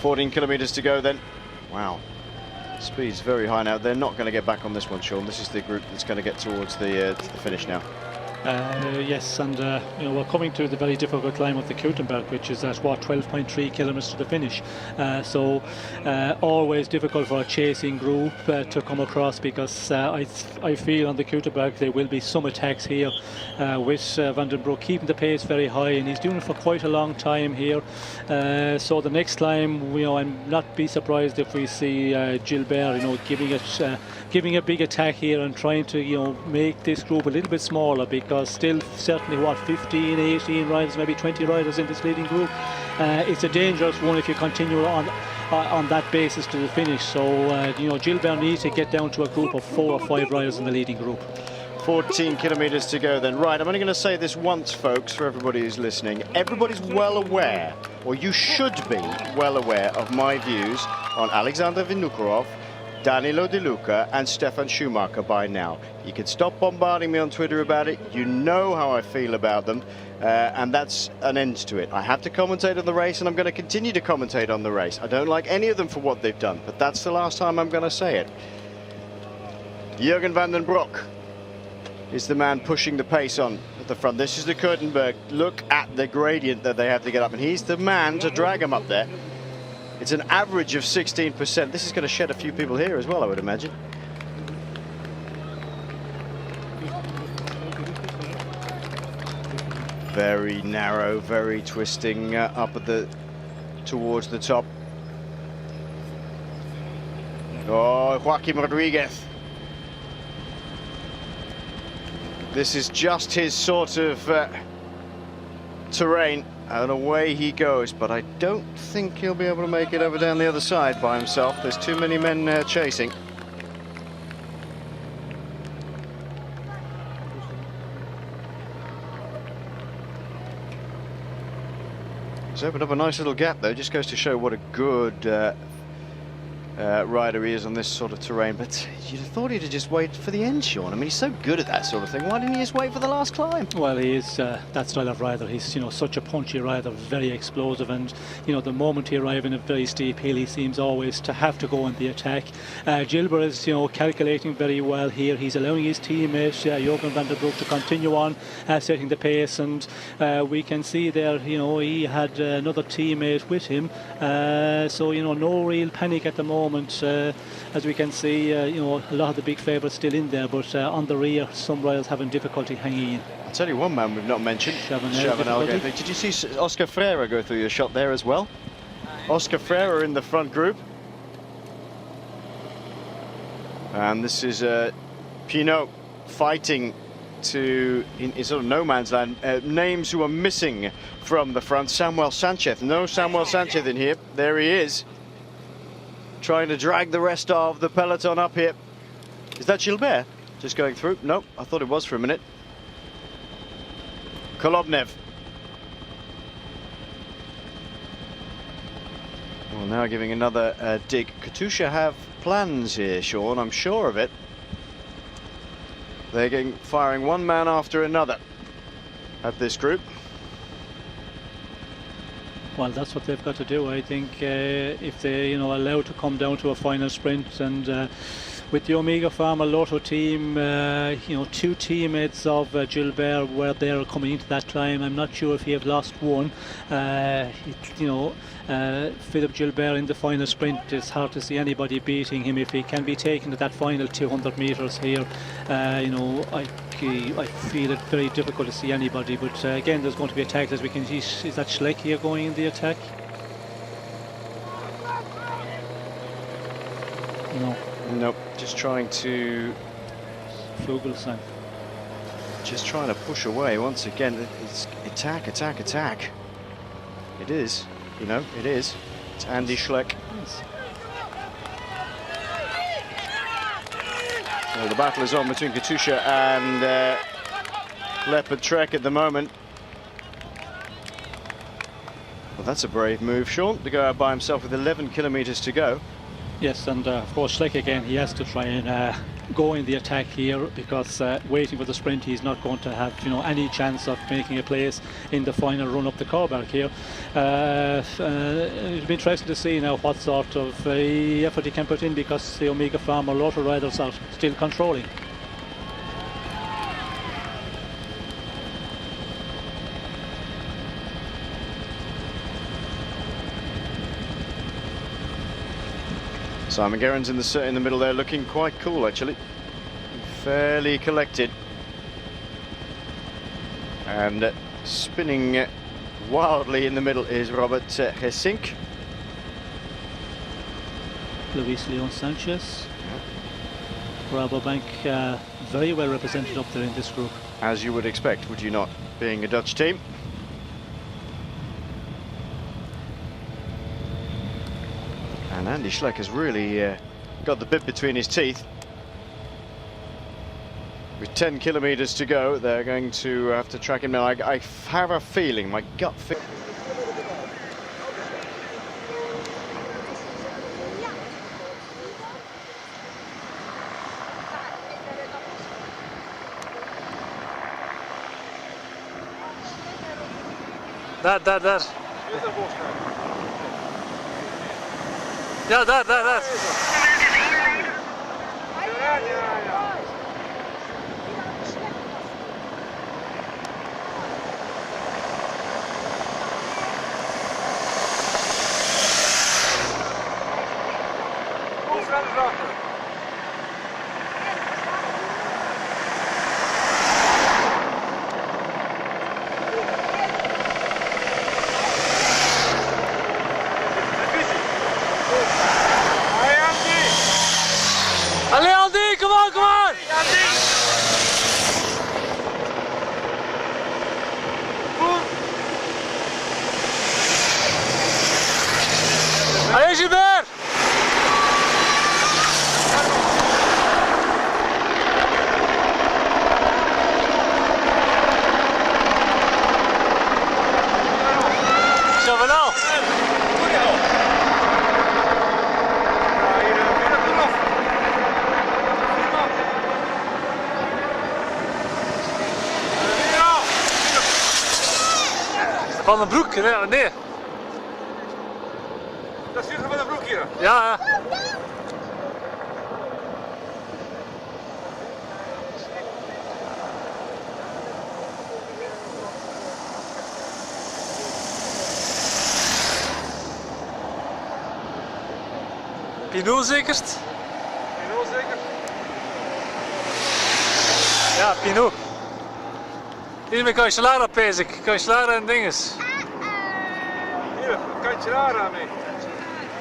"14 kilometres to go then." Wow. Speed's very high now. They're not going to get back on this one, Sean. This is the group that's going to get towards the finish now. Yes, and you know, we're coming to the very difficult climb of the Keutenberg, which is at what, 12.3 kilometres to the finish. So always difficult for a chasing group to come across, because I feel on the Keutenberg there will be some attacks here with Van den Broek keeping the pace very high, and he's doing it for quite a long time here. So the next climb, you know, I'm not be surprised if we see Gilbert, you know, giving a big attack here and trying to, you know, make this group a little bit smaller, because still certainly what, 15, 18 riders, maybe 20 riders in this leading group. It's a dangerous one if you continue on that basis to the finish. So you know, Gilbert needs to get down to a group of 4 or 5 riders in the leading group. 14 kilometres to go then. Right, I'm only going to say this once, folks, for everybody who's listening. Everybody's well aware, or you should be well aware, of my views on Alexander Vinokurov, Danilo Di Luca and Stefan Schumacher by now. You can stop bombarding me on Twitter about it. You know how I feel about them, and that's an end to it. I have to commentate on the race, and I'm going to continue to commentate on the race. I don't like any of them for what they've done, but that's the last time I'm going to say it. Jürgen van den Broek is the man pushing the pace on at the front. This is the Kurtenberg. Look at the gradient that they have to get up, and he's the man to drag them up there. It's an average of 16%. This is going to shed a few people here as well, I would imagine. Very narrow, very twisting up at the towards the top. Oh, Joaquim Rodriguez. This is just his sort of terrain. And away he goes, but I don't think he'll be able to make it over down the other side by himself. There's too many men chasing. He's opened up a nice little gap though, just goes to show what a good rider he is on this sort of terrain. But you'd have thought he'd have just waited for the end, Sean. I mean, he's so good at that sort of thing. Why didn't he just wait for the last climb? Well, he is that style of rider. He's, you know, such a punchy rider, very explosive, and you know, the moment he arrives in a very steep hill, he seems always to have to go in the attack. Gilbert is, you know, calculating very well here. He's allowing his teammate Jürgen van der Broek to continue on setting the pace, and we can see there, you know, he had another teammate with him, so you know, no real panic at the moment. As we can see, you know, a lot of the big favourites still in there, but on the rear, some riders having difficulty hanging in. I'll tell you one man we've not mentioned. Chavanel. Did you see Oscar Freire go through your shot there as well? Oscar Freire in the front group. And this is Pinot fighting to, in sort of no man's land, names who are missing from the front. Samuel Sanchez. No Samuel Sanchez in here. There he is, trying to drag the rest of the peloton up here. Is that Gilbert just going through? No, I thought it was for a minute. Kolobnev. Well, now giving another dig. Katusha have plans here, Sean, I'm sure of it. They're firing one man after another at this group. Well, that's what they've got to do. I think if they, you know, allow to come down to a final sprint, and with the Omega Pharma Lotto team, you know, two teammates of Gilbert were there coming into that climb. I'm not sure if he have lost one. You know, Philippe Gilbert in the final sprint, it's hard to see anybody beating him if he can be taken to that final 200 metres here. You know, I feel it very difficult to see anybody, but again, there's going to be attacks, as we can see. Is that Schleck here going in the attack? No. Nope, just trying to... Fugelsang. Just trying to push away once again. It's attack, attack, attack. It is, you know, it is. It's Andy Schleck. Yes. So the battle is on between Katusha and Leopard Trek at the moment. Well, that's a brave move, Sean, to go out by himself with 11 kilometers to go. Yes, and of course Schleck again, he has to try and go in the attack here, because waiting for the sprint, he's not going to have, you know, any chance of making a place in the final run up the Corberg here. It'll be interesting to see now what sort of effort he can put in, because the Omega Pharma Lotto riders are still controlling. Simon Gerrans in the middle there, looking quite cool actually, fairly collected, and spinning wildly in the middle is Robert Hesink. Luis Leon Sanchez, Rabobank, very well represented up there in this group. As you would expect, would you not, being a Dutch team? And Andy Schleck has really got the bit between his teeth. With 10 kilometers to go, they're going to have to track him now. I have a feeling, my gut feeling. Daar. Ja, daar. Allee Andy, come on! Allee Gilbert! Zo van nou! Van den Broek, nee. Dat is Jurgen van den Broek hier. Ja. Pinot zekerst? Pinot zeker? Ja, Pinot. Hier met Cancellara bezig. Cancellara en dinges. Hier, Cancellara mee.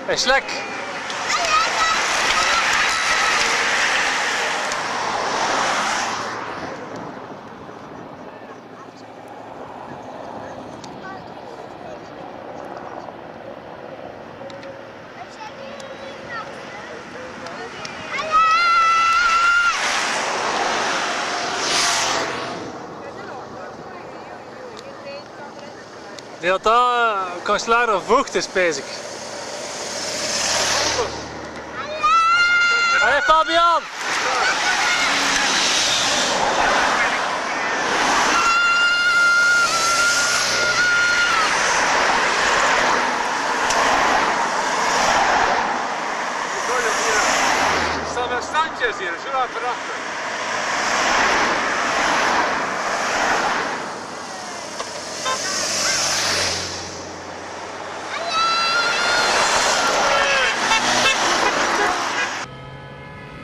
Hey, Slek. Die had daar Cancellara vocht is bezig. Hey Fabian! Er staan wel standjes hier, zo laat verachter.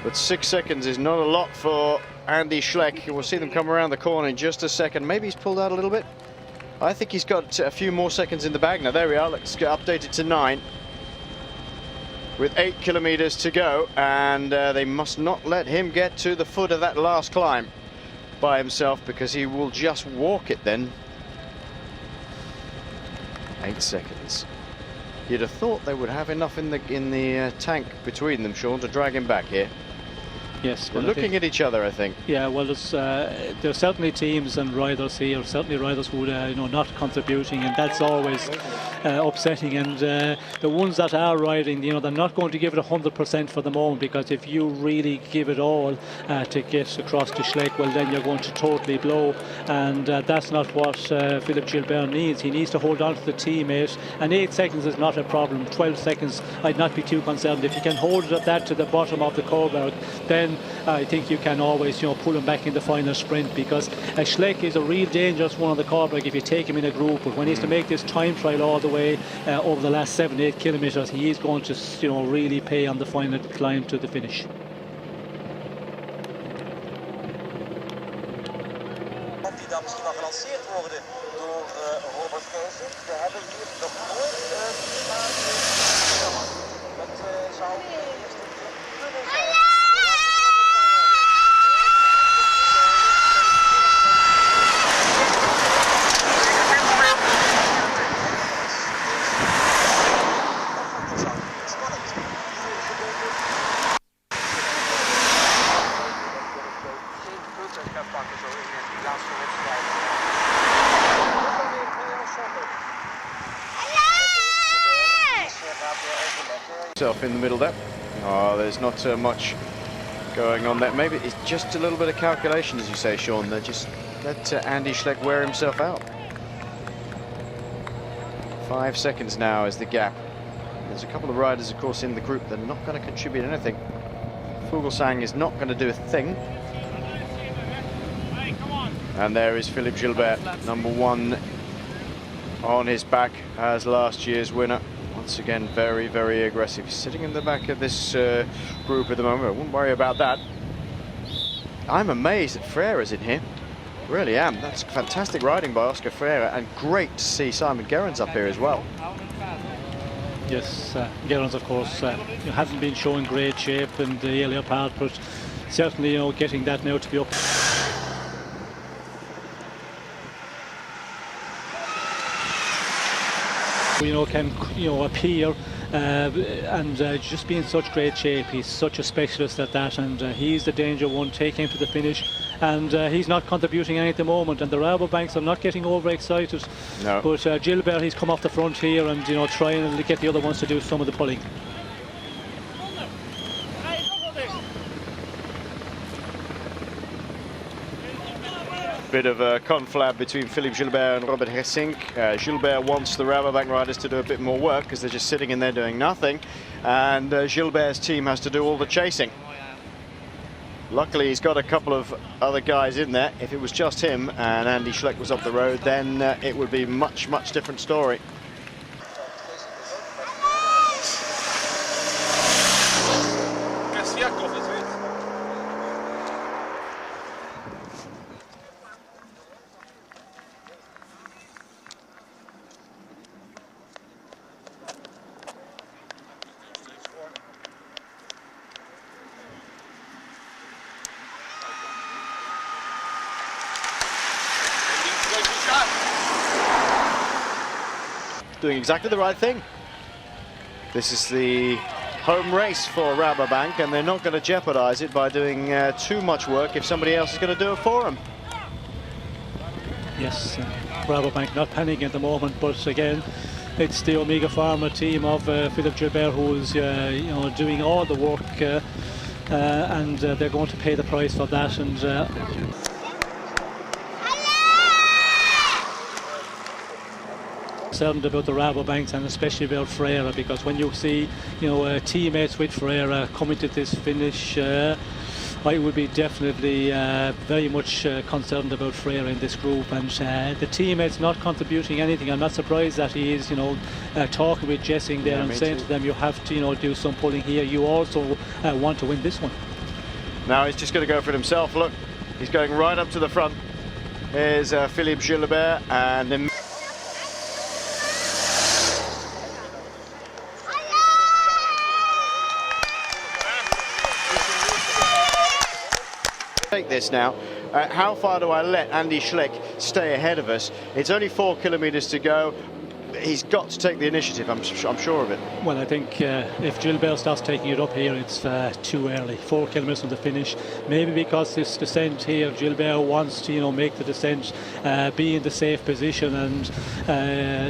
But 6 seconds is not a lot for Andy Schleck. We'll see them come around the corner in just a second. Maybe he's pulled out a little bit. I think he's got a few more seconds in the bag. Now there we are, let's get updated to 9. With 8 kilometers to go, and they must not let him get to the foot of that last climb by himself, because he will just walk it then. 8 seconds. You'd have thought they would have enough in the tank between them, Sean, to drag him back here. Yes, They're looking at each other, I think. Yeah, well, there's certainly teams and riders here, certainly riders who not contributing, and that's always upsetting. And the ones that are riding, they're not going to give it 100% for the moment, because if you really give it all to get across to Schleck, well, then you're going to totally blow, and that's not what Philippe Gilbert needs. He needs to hold on to the teammate, and 8 seconds is not a problem. 12 seconds, I'd not be too concerned. If you can hold it at that to the bottom of the Coburg, then I think you can always, pull him back in the final sprint, because Schleck is a real dangerous one on the Coburg if you take him in a group. But when he's to make this time trial all the way over the last 7-8 kilometres, he is going to, really pay on the final climb to the finish. Die dan misschien wel gelanceerd worden door Robert Geesen. We hebben hier nog nooit dat zou de eerste keer kunnen zijn. In the middle there. Oh, there's not much going on there. Maybe it's just a little bit of calculation, as you say, Sean. They just let Andy Schleck wear himself out. 5 seconds now is the gap. There's a couple of riders, of course, in the group that are not going to contribute anything. Fuglsang is not going to do a thing. And there is Philippe Gilbert, #1 on his back as last year's winner. Once again, very, very aggressive. He's sitting in the back of this group at the moment. I wouldn't worry about that. I'm amazed that Freira's in here. Really am. That's fantastic riding by Oscar Freire, and great to see Simon Gerrans up here as well. Yes, Gerrans, of course, hasn't been showing great shape in the earlier part, but certainly, getting that now to be up. Can appear and just be in such great shape. He's such a specialist at that, and he's the danger one. Take him to the finish, and he's not contributing any at the moment. And the Rabobanks are not getting overexcited. No. But Gilbert, he's come off the front here, and trying to get the other ones to do some of the pulling. Bit of a conflab between Philippe Gilbert and Robert Hessink. Gilbert wants the Rabobank riders to do a bit more work because they're just sitting in there doing nothing, and Gilbert's team has to do all the chasing. Luckily, he's got a couple of other guys in there. If it was just him and Andy Schleck was up the road, then it would be much, much different story. Doing exactly the right thing. This is the home race for Rabobank, and they're not going to jeopardize it by doing too much work if somebody else is going to do it for them. Yes, Rabobank not panicking at the moment, but again, it's the Omega Pharma team of Philippe Gilbert who's doing all the work, and they're going to pay the price for that. And concerned about the Rabobanks, and especially about Freire, because when you see teammates with Freire coming to this finish, I would be definitely very much concerned about Freire in this group, and the teammates not contributing anything. I'm not surprised that he is talking with Jessing there, and saying to them, you have to do some pulling here. You also want to win this one. Now he's just going to go for it himself. Look, he's going right up to the front. Here's Philippe Gilbert, and take this now. How far do I let Andy Schleck stay ahead of us? It's only 4 kilometers to go. He's got to take the initiative, I'm sure of it. Well, I think if Gilbert starts taking it up here, it's too early. 4 kilometers from the finish. Maybe because this descent here, Gilbert wants to, make the descent, be in the safe position, and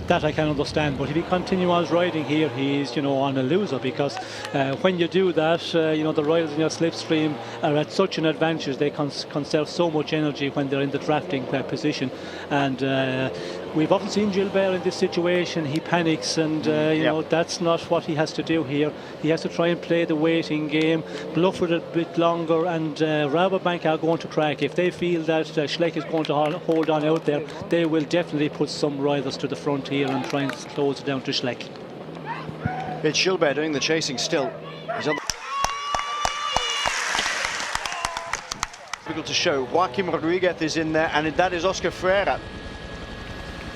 that I can understand. But if he continues riding here, he's, on a loser, because when you do that, the riders in your slipstream are at such an advantage. They conserve so much energy when they're in the drafting position, and we've often seen Gilbert in this situation. He panics, and that's not what he has to do here. He has to try and play the waiting game, bluff it a bit longer, and Rabobank are going to crack. If they feel that Schleck is going to hold on out there, they will definitely put some riders to the front here and try and close it down to Schleck. It's Gilbert doing the chasing still. He's on the... Difficult to show. Joaquim Rodriguez is in there, and that is Oscar Freire,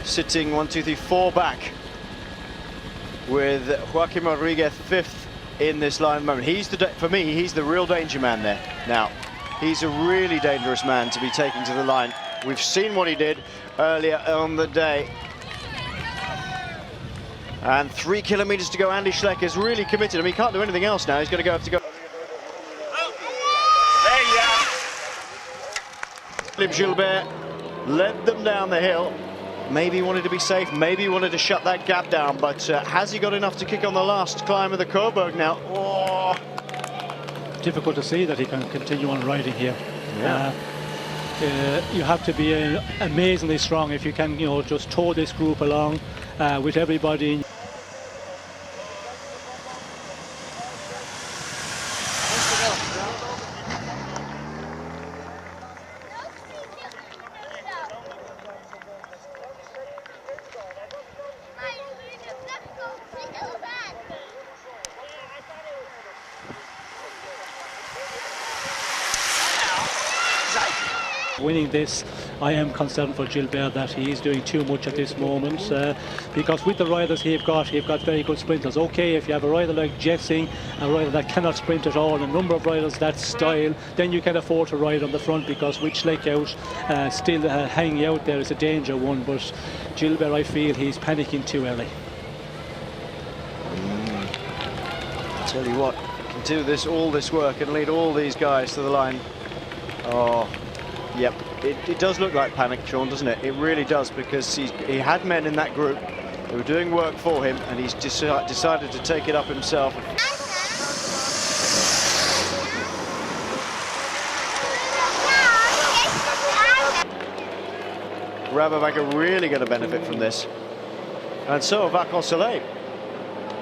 sitting 1, 2, 3, 4 back, with Joaquim Rodriguez 5th in this line at the moment. He's for me, he's the real danger man there. Now, he's a really dangerous man to be taking to the line. We've seen what he did earlier on the day. And 3 kilometers to go. Andy Schleck is really committed. I mean, he can't do anything else now. He's going to have to go. Philippe Gilbert led them down the hill. Maybe he wanted to be safe, maybe he wanted to shut that gap down, but has he got enough to kick on the last climb of the Coburg now? Oh. Difficult to see that he can continue on riding here. Yeah. You have to be amazingly strong if you can, you know, just tow this group along with everybody. Winning this, I am concerned for Gilbert that he is doing too much at this moment because with the riders you've got very good sprinters. Okay, if you have a rider like Jessing, a rider that cannot sprint at all, a number of riders that style, then you can afford to ride on the front, because with Schleck out, still hanging out there is a danger one. But Gilbert, I feel he's panicking too early. I'll tell you what, can do this, all this work and lead all these guys to the line. Oh. Yep, it does look like panic, Sean, doesn't it? It really does, because he had men in that group who were doing work for him, and he's decided to take it up himself. Rabobank are really going to benefit from this, and so are Vacansoleil.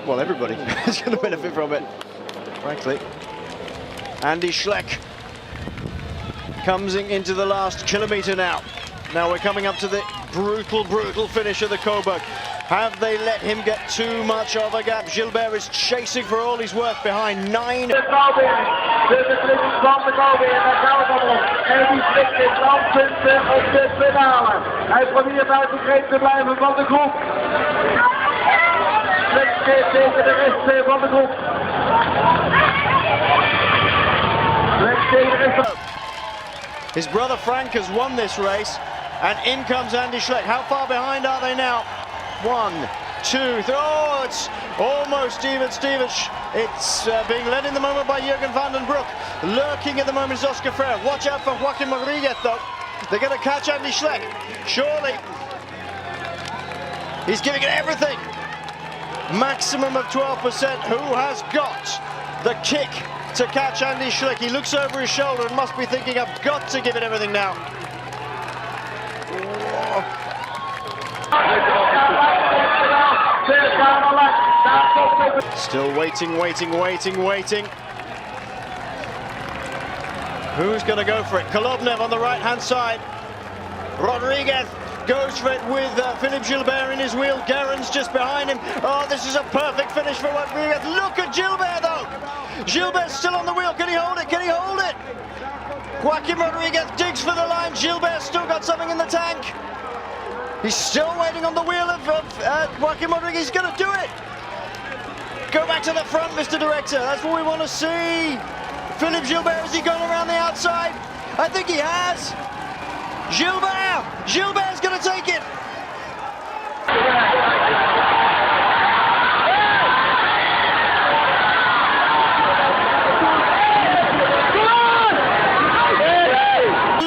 Well, everybody is going to benefit from it, frankly. Andy Schleck comes into the last kilometre now. Now we're coming up to the brutal finish of the Coburg. Have they let him get too much of a gap? Gilbert is chasing for all he's worth behind 9. De beslissing van de Kobe en daar gaan we dan om. En die stikt in landpunten op de finale. Hij probeert uit de greep te blijven van de groep. Stikt tegen de rest van de groep. Stikt tegen de rest van... His brother Frank has won this race, and in comes Andy Schleck. How far behind are they now? 1, 2, 3. Oh, it's almost even Stevens. It's being led in the moment by Jürgen van den Broek. Lurking at the moment is Oscar Freire. Watch out for Joaquim Rodriguez, though. They're going to catch Andy Schleck. Surely. He's giving it everything. Maximum of 12%. Who has got the kick to catch Andy Schleck? He looks over his shoulder and must be thinking, I've got to give it everything now. Still waiting. Who's going to go for it? Kolobnev on the right-hand side. Rodriguez goes for it with Philippe Gilbert in his wheel. Guerin's just behind him. Oh, this is a perfect finish for Rodriguez. Look at Gilbert, though. Gilbert's still on the wheel. Can he hold it? Can he hold it? Joaquim Rodriguez digs for the line. Gilbert's still got something in the tank. He's still waiting on the wheel of Joaquim Rodriguez. He's going to do it. Go back to the front, Mr. Director. That's what we want to see. Philippe Gilbert, has he gone around the outside? I think he has. Gilbert's going to take it.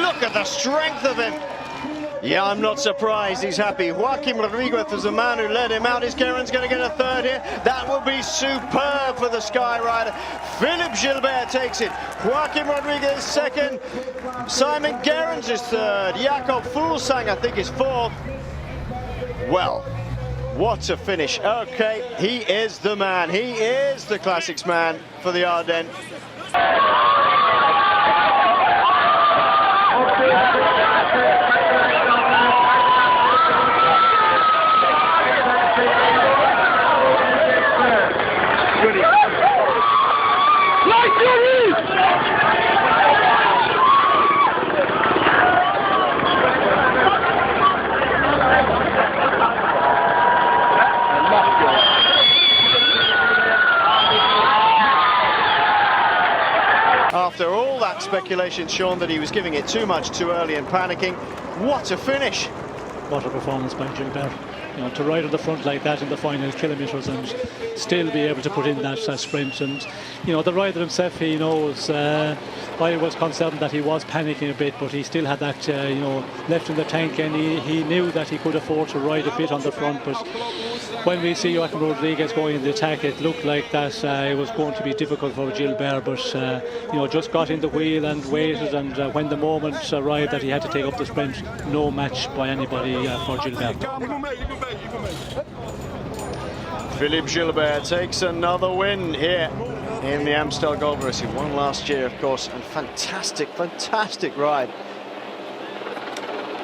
Look at the strength of him. Yeah, I'm not surprised he's happy. Joaquim Rodriguez is the man who led him out. Is Guerin's going to get a third here? That will be superb for the Sky Rider. Philippe Gilbert takes it. Joaquim Rodriguez second. Simon Guerin's is third. Jakob Fuglsang, I think, is fourth. Well, what a finish. Okay, he is the man. He is the classics man for the Ardennes. After all that speculation, Sean, that he was giving it too much too early and panicking, what a finish. What a performance by Gilbert. You know, to ride on the front like that in the final kilometres and still be able to put in that sprint. And you know, the rider himself, he knows. I was concerned that he was panicking a bit, but he still had that you know, left in the tank, and he knew that he could afford to ride a bit on the front. But when we see Joaquim Rodriguez going in the attack, it looked like that it was going to be difficult for Gilbert, but you know, just got in the wheel and waited, and when the moment arrived that he had to take up the sprint, no match by anybody for Gilbert. Philippe Gilbert takes another win here in the Amstel Gold Race. He won last year, of course, and fantastic ride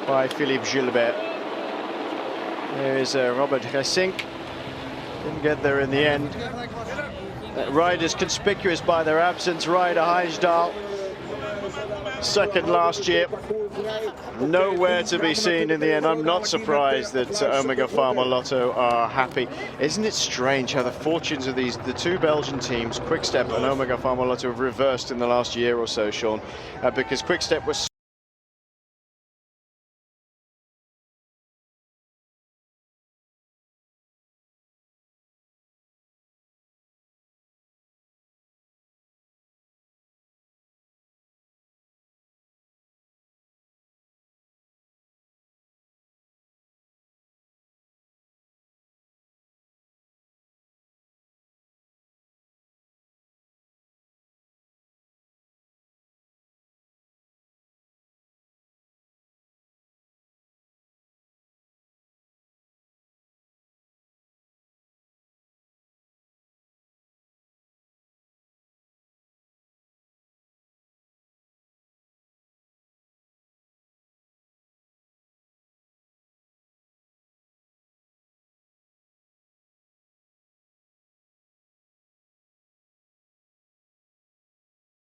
by Philippe Gilbert. There is Robert Resink. Didn't get there in the end. Riders conspicuous by their absence. Ryder Heijsdal, second last year. Nowhere to be seen in the end. I'm not surprised that Omega Pharma Lotto are happy. Isn't it strange how the fortunes of the two Belgian teams, Quick Step and Omega Pharma Lotto, have reversed in the last year or so, Sean? Because Quick Step was